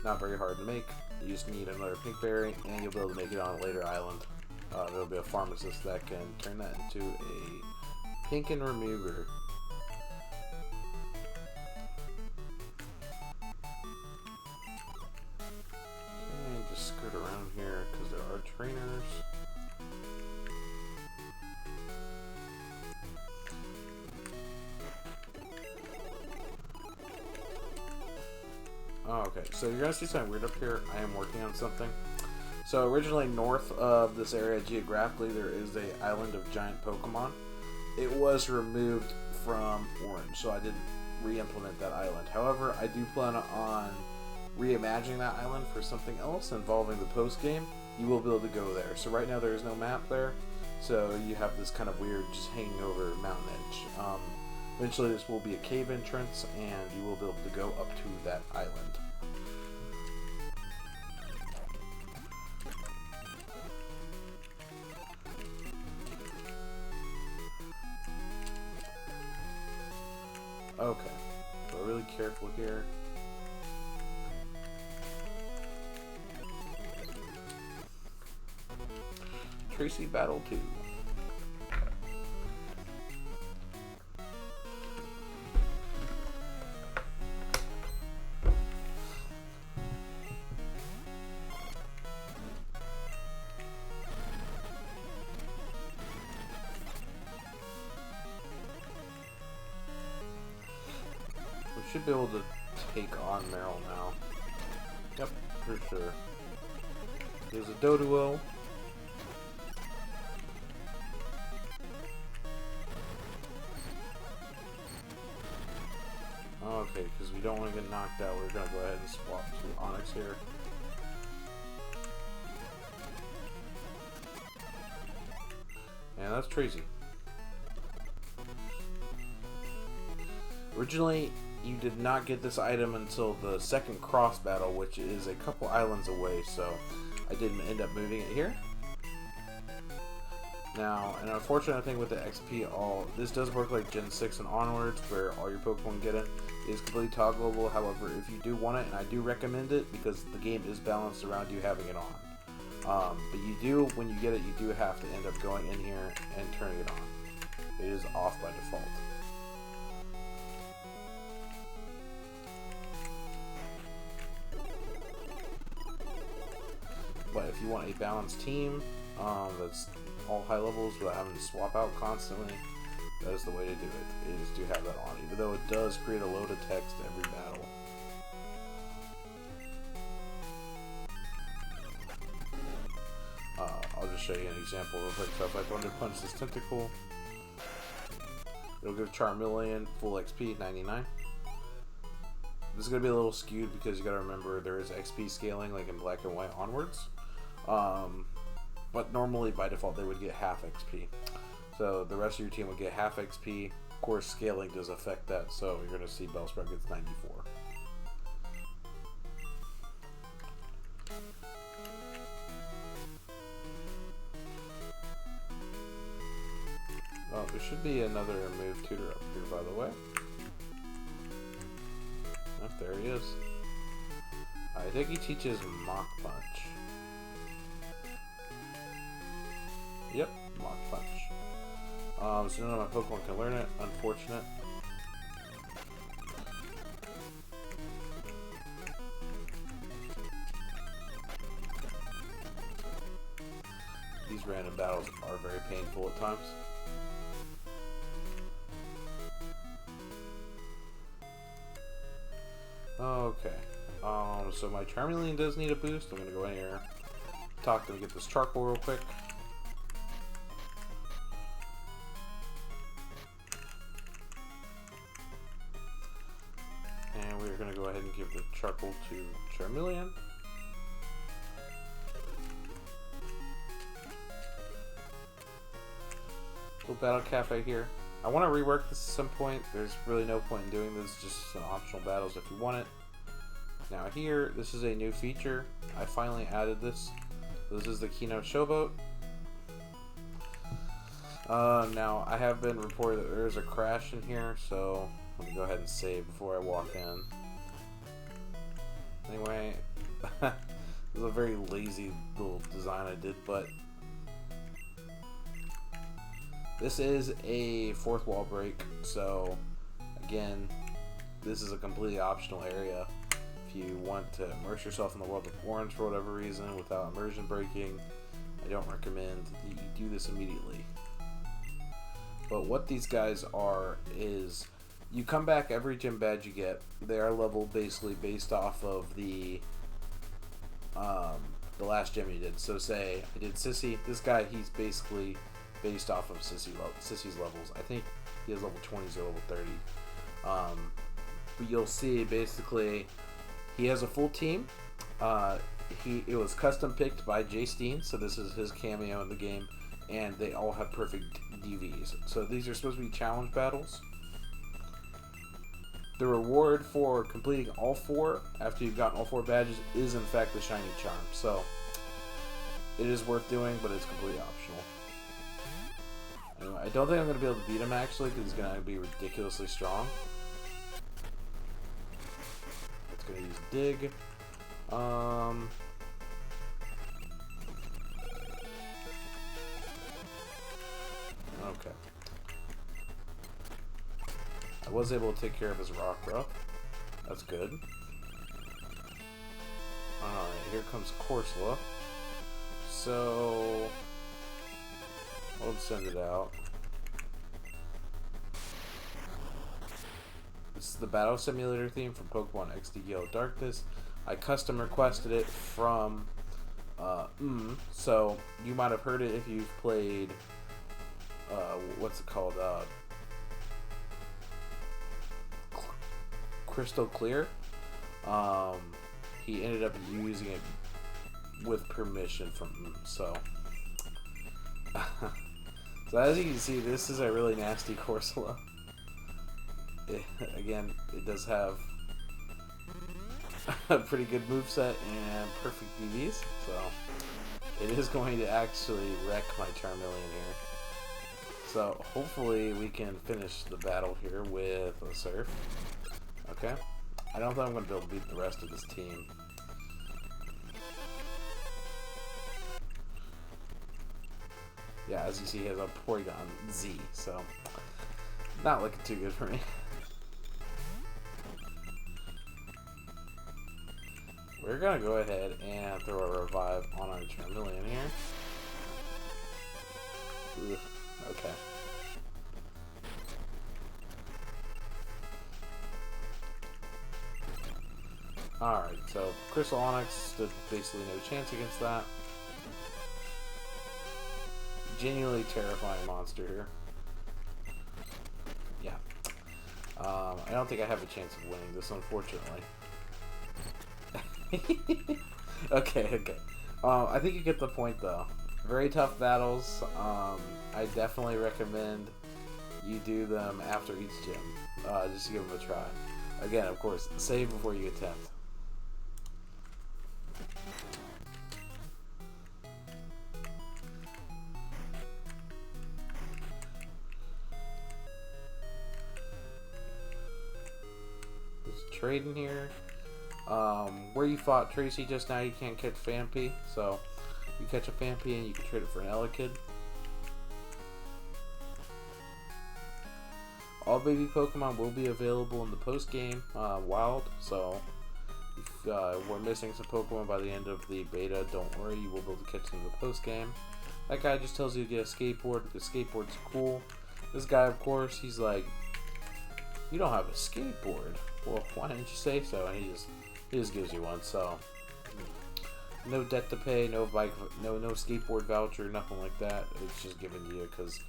not very hard to make. You just need another pink berry, and you'll be able to make it on a later island. There'll be a pharmacist that can turn that into a Pinken Remover. And just skirt around here because there are trainers. Oh, okay, so you're gonna see something weird up here. I am working on something. So originally north of this area geographically there is a island of giant Pokemon. It was removed from Orange, so I didn't re-implement that island. However, I do plan on reimagining that island for something else involving the post game, you will be able to go there. So right now there is no map there, so you have this kind of weird just hanging over mountain edge. Eventually this will be a cave entrance, and you will be able to go up to that island. Okay, so really careful here. Tracy Battle 2. We should be able to take on Meryl now. Yep, for sure. There's a Doduo. Okay, because we don't want to get knocked out, we're going to go ahead and swap to Onyx here. And that's Tracy. Originally, you did not get this item until the second cross battle, which is a couple islands away, so I didn't end up moving it here. Now, an unfortunate thing with the XP, this does work like Gen 6 and onwards, where all your Pokemon get it. It is completely toggleable. However, if you do want it, and I do recommend it, because the game is balanced around you having it on. But you do, when you get it, you do have to end up going in here and turning it on. It is off by default. But if you want a balanced team that's all high levels without having to swap out constantly, that is the way to do it. Is to have that on, even though it does create a load of text every battle. I'll just show you an example real quick. So if I wanted to punch this tentacle, it'll give Charmander full XP, 99. This is going to be a little skewed because you got to remember there is XP scaling like in black and white onwards. But normally by default they would get half XP. So the rest of your team would get half XP. Of course, scaling does affect that, so you're going to see Bellsprout gets 94. Oh, there should be another move tutor up here, by the way. Oh, there he is. I think he teaches Mach Punch. Yep, Mach Punch. So none of my Pokemon can learn it. Unfortunate. These random battles are very painful at times. Okay. So my Charmander does need a boost. I'm gonna go in here, talk to him, get this charcoal real quick. And we're gonna go ahead and give the charcoal to Charmander. Little battle cafe here. I want to rework this at some point. There's really no point in doing this, just some optional battles if you want it. Now here, this is a new feature. I finally added this. This is the Keynote Showboat. Now, I have been reported that there is a crash in here, so let me go ahead and save before I walk in. Anyway, this is a very lazy little design I did, but this is a fourth wall break, so again, this is a completely optional area. If you want to immerse yourself in the world of Orange for whatever reason without immersion breaking, I don't recommend that you do this immediately. But what these guys are is, you come back every gym badge you get. They are leveled basically based off of the last gym you did. So say I did Sissy, this guy, he's basically based off of Sissy's levels. I think he has level 20s or level 30. But you'll see basically He has a full team. It was custom picked by Jay Steen, so this is his cameo in the game, and they all have perfect DVs. So these are supposed to be challenge battles. The reward for completing all 4 after you've gotten all 4 badges is in fact the shiny charm. So it is worth doing, but it's completely optional. Anyway, I don't think I'm going to be able to beat him actually, because he's going to be ridiculously strong. It's going to use Dig. Okay. I was able to take care of his Rock Ruff. That's good. Alright, here comes Corsola. So we'll send it out. This is the Battle Simulator theme from Pokemon XD Yellow Darkness. I custom requested it from so you might have heard it if you've played what's it called? Crystal Clear. He ended up using it with permission from so so as you can see, this is a really nasty Corsola. Again, it does have a pretty good moveset and perfect DVs, so it is going to actually wreck my Charmeleon here. So hopefully we can finish the battle here with a Surf. Okay. I don't think I'm going to be able to beat the rest of this team. Yeah, as you see, he has a Porygon Z, so not looking too good for me. We're going to go ahead and throw a Revive on our Charmeleon here. Ugh, okay. Alright, so Crystal Onyx stood basically no chance against that. Genuinely terrifying monster here. Yeah. I don't think I have a chance of winning this, unfortunately. Okay. I think you get the point, though. Very tough battles. I definitely recommend you do them after each gym, just to give them a try. Again, of course, save before you attempt. There's a trade in here. Where you fought Tracy just now, you can't catch Phanpy, so you catch a Phanpy and you can trade it for an Elekid. All baby Pokemon will be available in the post-game wild, so if we're missing some Pokemon by the end of the beta, don't worry, you will be able to catch them in the post-game. That guy just tells you to get a skateboard because skateboard's cool. This guy, of course, he's like, you don't have a skateboard. Well, why didn't you say so? And he just gives you one. So no debt to pay, no bike, no skateboard voucher, nothing like that. It's just given to you because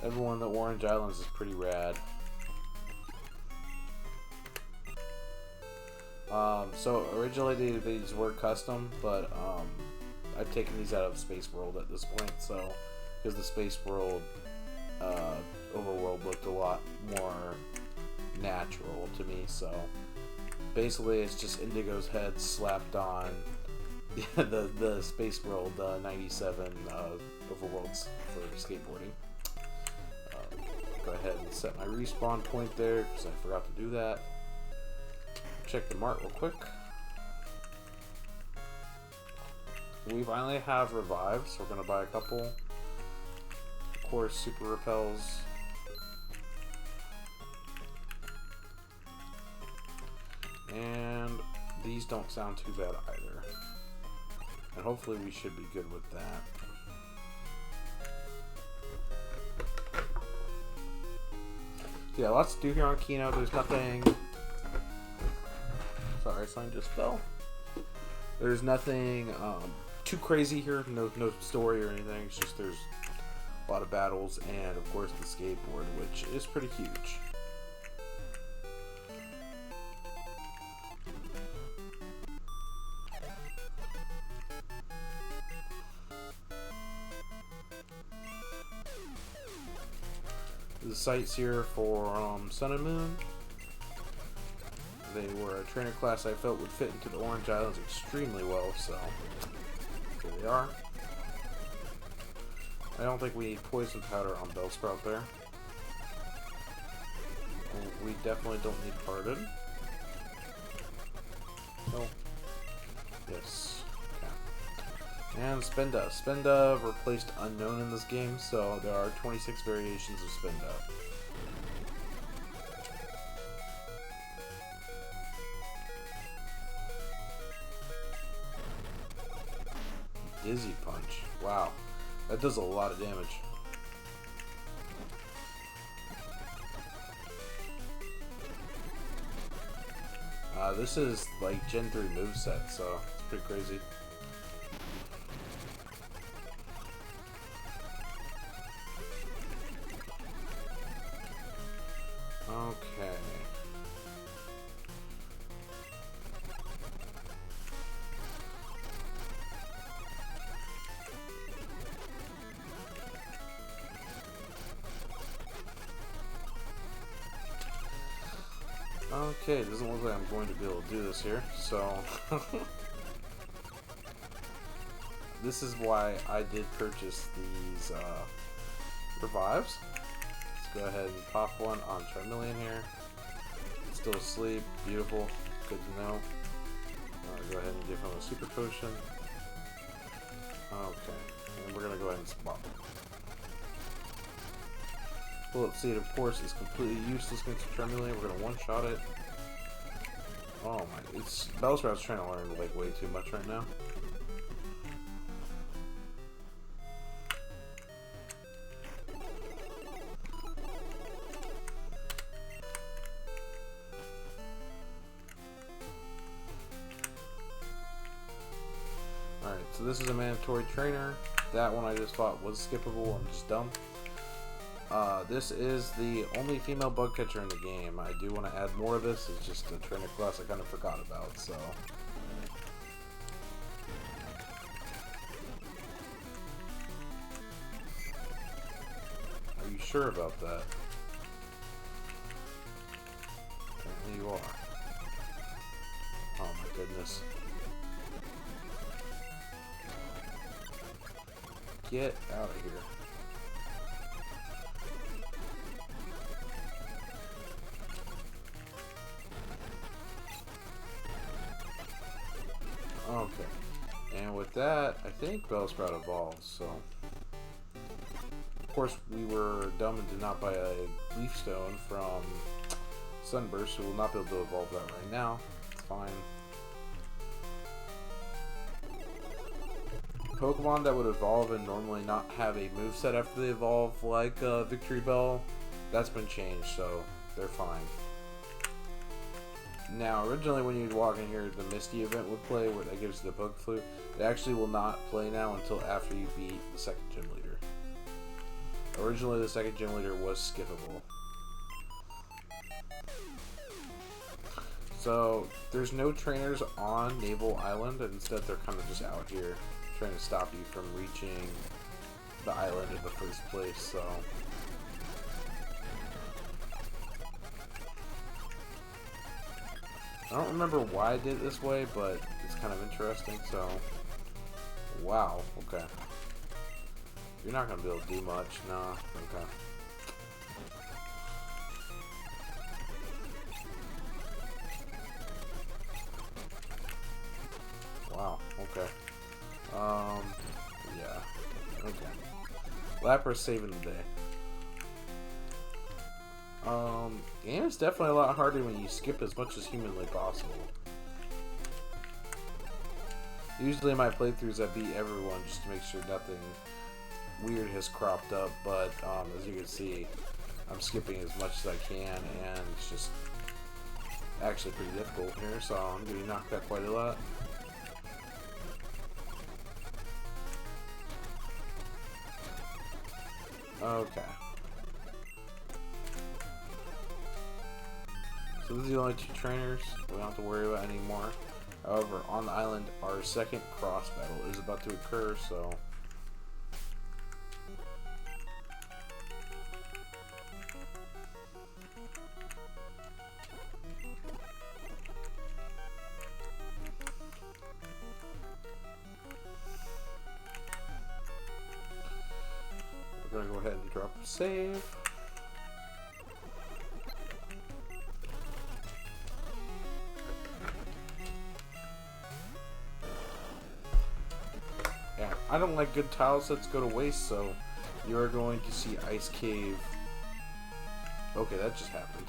everyone in the Orange Islands is pretty rad. So originally these were custom, but I've taken these out of Space World at this point. So because the Space World overworld looked a lot more natural to me, so basically it's just Indigo's head slapped on the Space World 97 overworlds for skateboarding. Go ahead and set my respawn point there because I forgot to do that. Check the mart real quick. We finally have revives, so we're going to buy a couple. Of course, super repels. And these don't sound too bad either. And hopefully we should be good with that. So yeah, lots to do here on Keynote. There's nothing... Sorry, something just fell. There's nothing too crazy here. No story or anything. It's just there's a lot of battles and, of course, the skateboard, which is pretty huge. the sites here for Sun and Moon. They were a trainer class I felt would fit into the Orange Islands extremely well, so here they are. I don't think we need Poison Powder on Bellsprout there. We definitely don't need Harden. No. Yes. Okay. And Spinda. Spinda replaced Unknown in this game, so there are 26 variations of Spinda. Dizzy Punch. Wow. That does a lot of damage. This is like Gen 3 moveset, so it's pretty crazy. Okay. Okay, it doesn't look like I'm going to be able to do this here, so this is why I did purchase these revives. Let's go ahead and pop one on Charmander here. Still asleep, beautiful, good to know. Go ahead and give him a super potion. Okay, and we're gonna go ahead and swap. Bullet Seed, of course, is completely useless against Charmander. We're gonna one-shot it. Oh my, Bellsprout's trying to learn like way too much right now. Alright, so this is a mandatory trainer. That one I just thought was skippable. I'm just dumb. This is the only female bug catcher in the game. I do want to add more of this. It's just a trainer class I kind of forgot about, so. Are you sure about that? Apparently you are. Oh my goodness. Get out of here. Okay, and with that, I think Bellsprout evolves, so. Of course, we were dumb and did not buy a Leaf Stone from Sunburst, so we'll not be able to evolve that right now. It's fine. Pokemon that would evolve and normally not have a moveset after they evolve, like Victory Bell, that's been changed, so they're fine. Now, originally when you'd walk in here, the Misty event would play, where that gives you the Bug Flu. It actually will not play now until after you beat the second gym leader. Originally, the second gym leader was skippable. So, there's no trainers on Naval Island, and instead they're kind of just out here trying to stop you from reaching the island in the first place, so. I don't remember why I did it this way, but it's kind of interesting, so. Wow, okay. You're not going to be able to do much, nah, okay. Wow, okay. Yeah, okay. Lapras saving the day. Game is definitely a lot harder when you skip as much as humanly possible. Usually in my playthroughs I beat everyone just to make sure nothing weird has cropped up, but as you can see, I'm skipping as much as I can, and it's just actually pretty difficult here, so I'm getting knocked out quite a lot. Okay. So this is the only two trainers we don't have to worry about anymore. However, on the island, our second cross battle is about to occur, so. we're gonna go ahead and drop a save. Yeah, I don't like good tile sets go to waste, so you are going to see Ice Cave. Okay, that just happened.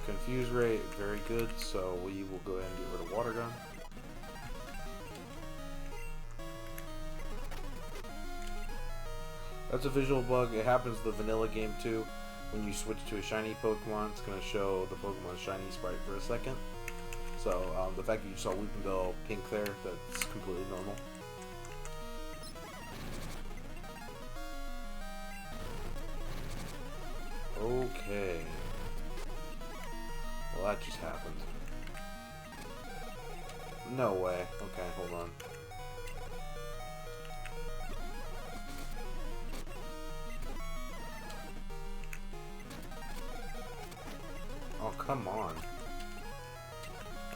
Confuse rate, very good, so we will go ahead and get rid of Water Gun. That's a visual bug. It happens in the vanilla game too. When you switch to a shiny Pokemon, it's going to show the Pokemon shiny sprite for a second. So the fact that you saw Weepinbell pink there, that's completely normal. Okay. Well, that just happened. No way. Okay, hold on. Oh, come on.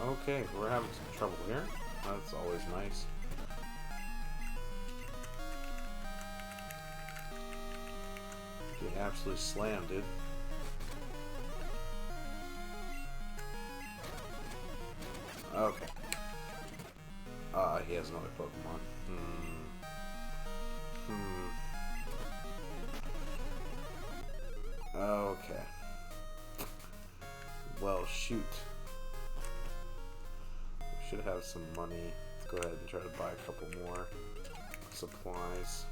Okay, we're having some trouble here. That's always nice. Getting absolutely slammed, dude. Okay. He has another Pokemon. Okay. Well, shoot. We should have some money. Let's go ahead and try to buy a couple more supplies.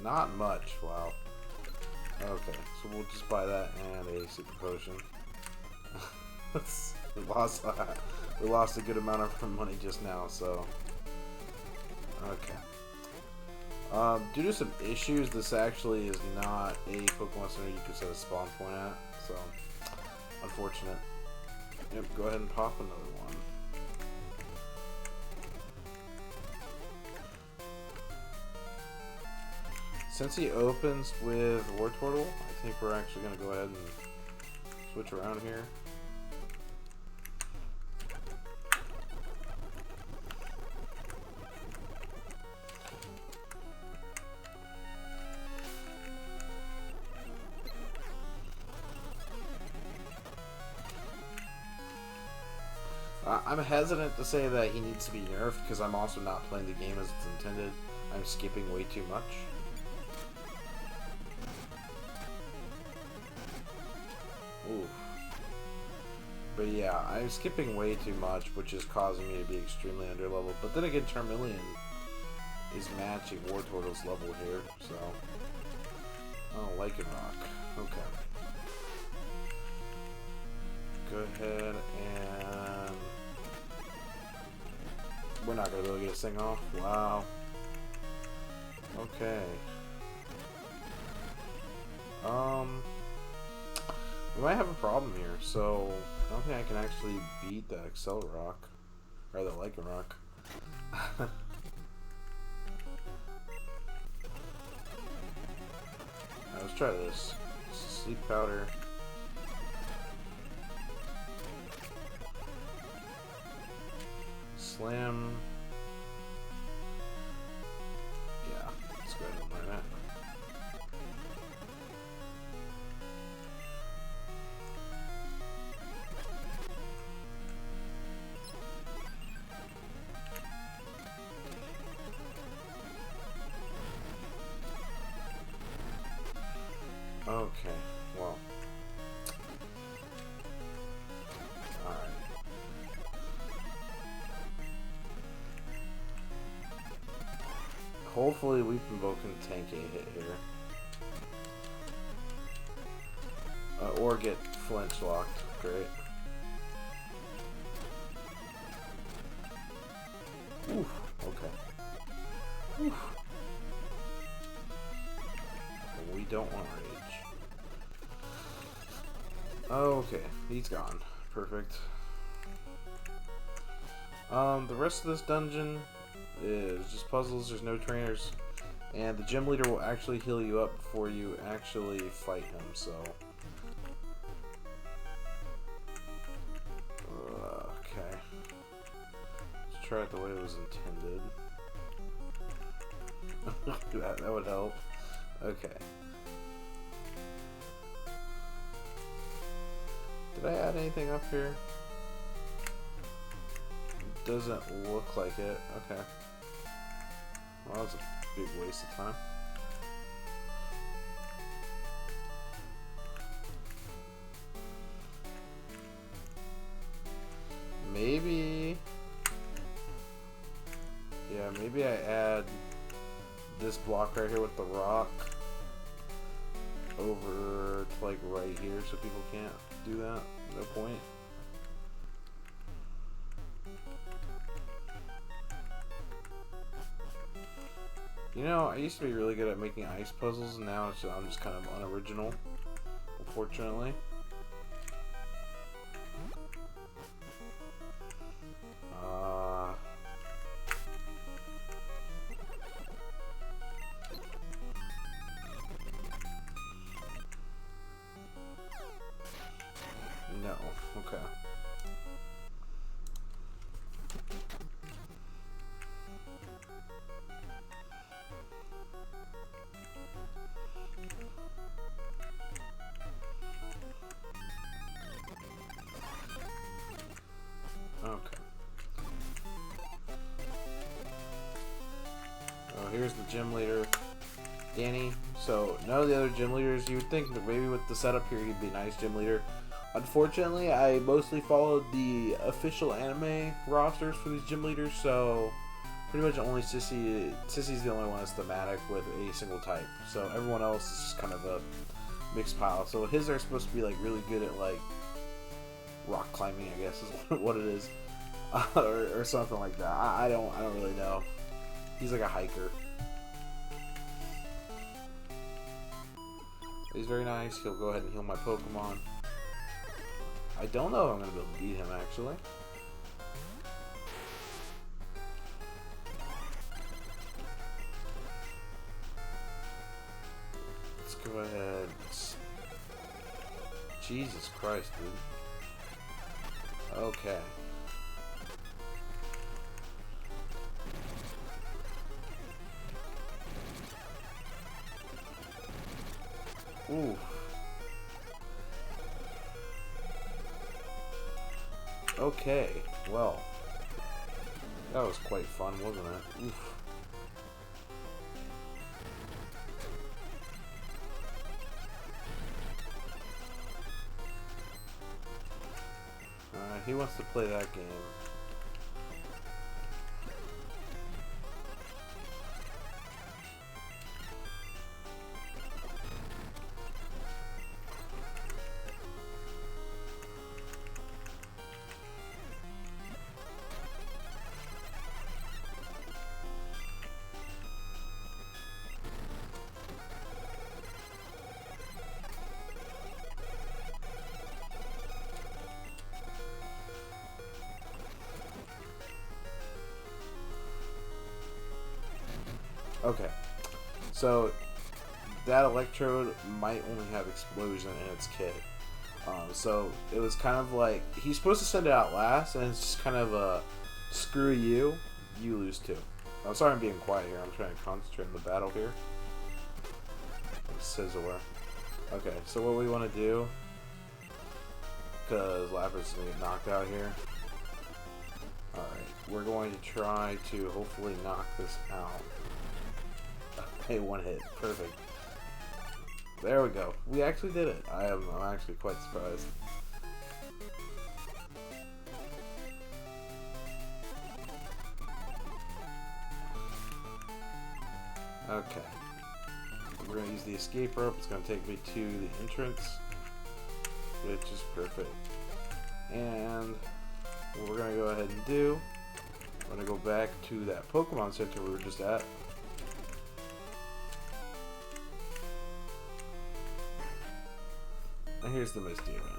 Not much, wow. Okay, so we'll just buy that and a super potion. We lost a good amount of money just now, so okay. Due to some issues, this actually is not a Pokemon Center you could set a spawn point at, so unfortunate. Yep, go ahead and pop another one. Since he opens with Wartortle, I think we're actually going to go ahead and switch around here. I'm hesitant to say that he needs to be nerfed because I'm also not playing the game as it's intended. I'm skipping way too much. Ooh. But yeah, I'm skipping way too much, which is causing me to be extremely underleveled. But then again, Charmeleon is matching Wartortle's level here, so... Oh, Lycanroc. Okay. Go ahead and... We're not going to be able to get this thing off. Wow. Okay. We might have a problem here, so I don't think I can actually beat the Accelerock, or the Lycanroc. Let's try this. Sleep Powder. Slam. Yeah, let's go ahead and learn that. Okay, well. Alright. Hopefully Weepinbell can tank a hit here. Or get flinch locked. Great. Oof, okay. Oof. We don't want rage. Okay, he's gone. Perfect. The rest of this dungeon is just puzzles. There's no trainers, and the gym leader will actually heal you up before you actually fight him. So, okay, let's try it the way it was intended. that would help. Okay. Did I add anything up here? It doesn't look like it. Okay. Well, that was a big waste of time. Maybe... yeah, maybe I add this block right here with the rock over to like right here so people can't do that. No point. You know, I used to be really good at making ice puzzles, and now I'm just kind of unoriginal, unfortunately. No. Okay. Okay. Oh, here's the gym leader, Danny. So none of the other gym leaders. You would think that maybe with the setup here, he'd be a nice gym leader. Unfortunately, I mostly followed the official anime rosters for these gym leaders, so pretty much only Sissy's the only one that's thematic with a single type. So everyone else is just kind of a mixed pile. So his are supposed to be like really good at like rock climbing, I guess is what it is, or something like that. I don't really know. He's like a hiker. He's very nice. He'll go ahead and heal my Pokemon. I don't know if I'm going to be able to beat him, actually. Let's go ahead. Jesus Christ, dude. Okay. Ooh. Okay, well, that was quite fun, wasn't it? Oof. He wants to play that game. Okay, so that electrode might only have explosion in its kit. So it was kind of like, he's supposed to send it out last, and it's just kind of a screw you, you lose too. I'm sorry I'm being quiet here, I'm trying to concentrate on the battle here. Scizor. Okay, so what we want to do, because Lapras is going to get knocked out here. Alright, we're going to try to hopefully knock this out. Hey, one hit. Perfect. There we go. We actually did it. I'm actually quite surprised. Okay. We're going to use the escape rope. It's going to take me to the entrance, which is perfect. And what we're going to go ahead and do, we're going to go back to that Pokemon Center we were just at. And here's the Misty event.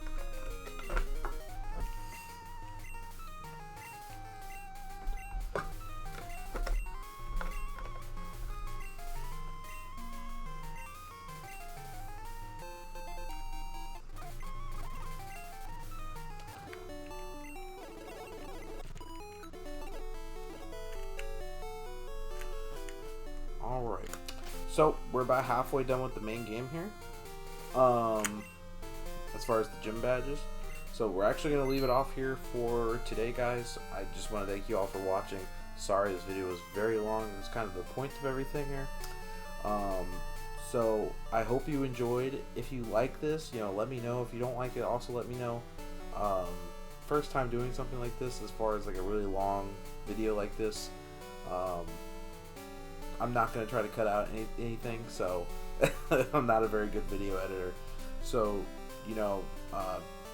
So we're about halfway done with the main game here. As far as the gym badges. So we're actually going to leave it off here for today, guys. I just want to thank you all for watching. Sorry this video was very long. It was kind of the point of everything here. So I hope you enjoyed. If you like this, let me know. If you don't like it, also let me know. First time doing something like this, as far as like a really long video like this. I'm not going to try to cut out anything, so I'm not a very good video editor. So,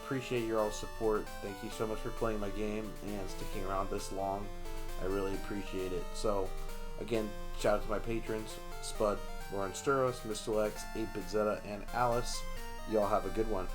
appreciate your all support. Thank you so much for playing my game and sticking around this long. I really appreciate it. So, again, shout out to my patrons, Spud, Lauren Sturos, Mr. Lex, 8-Bit Zeta, and Alice. Y'all have a good one.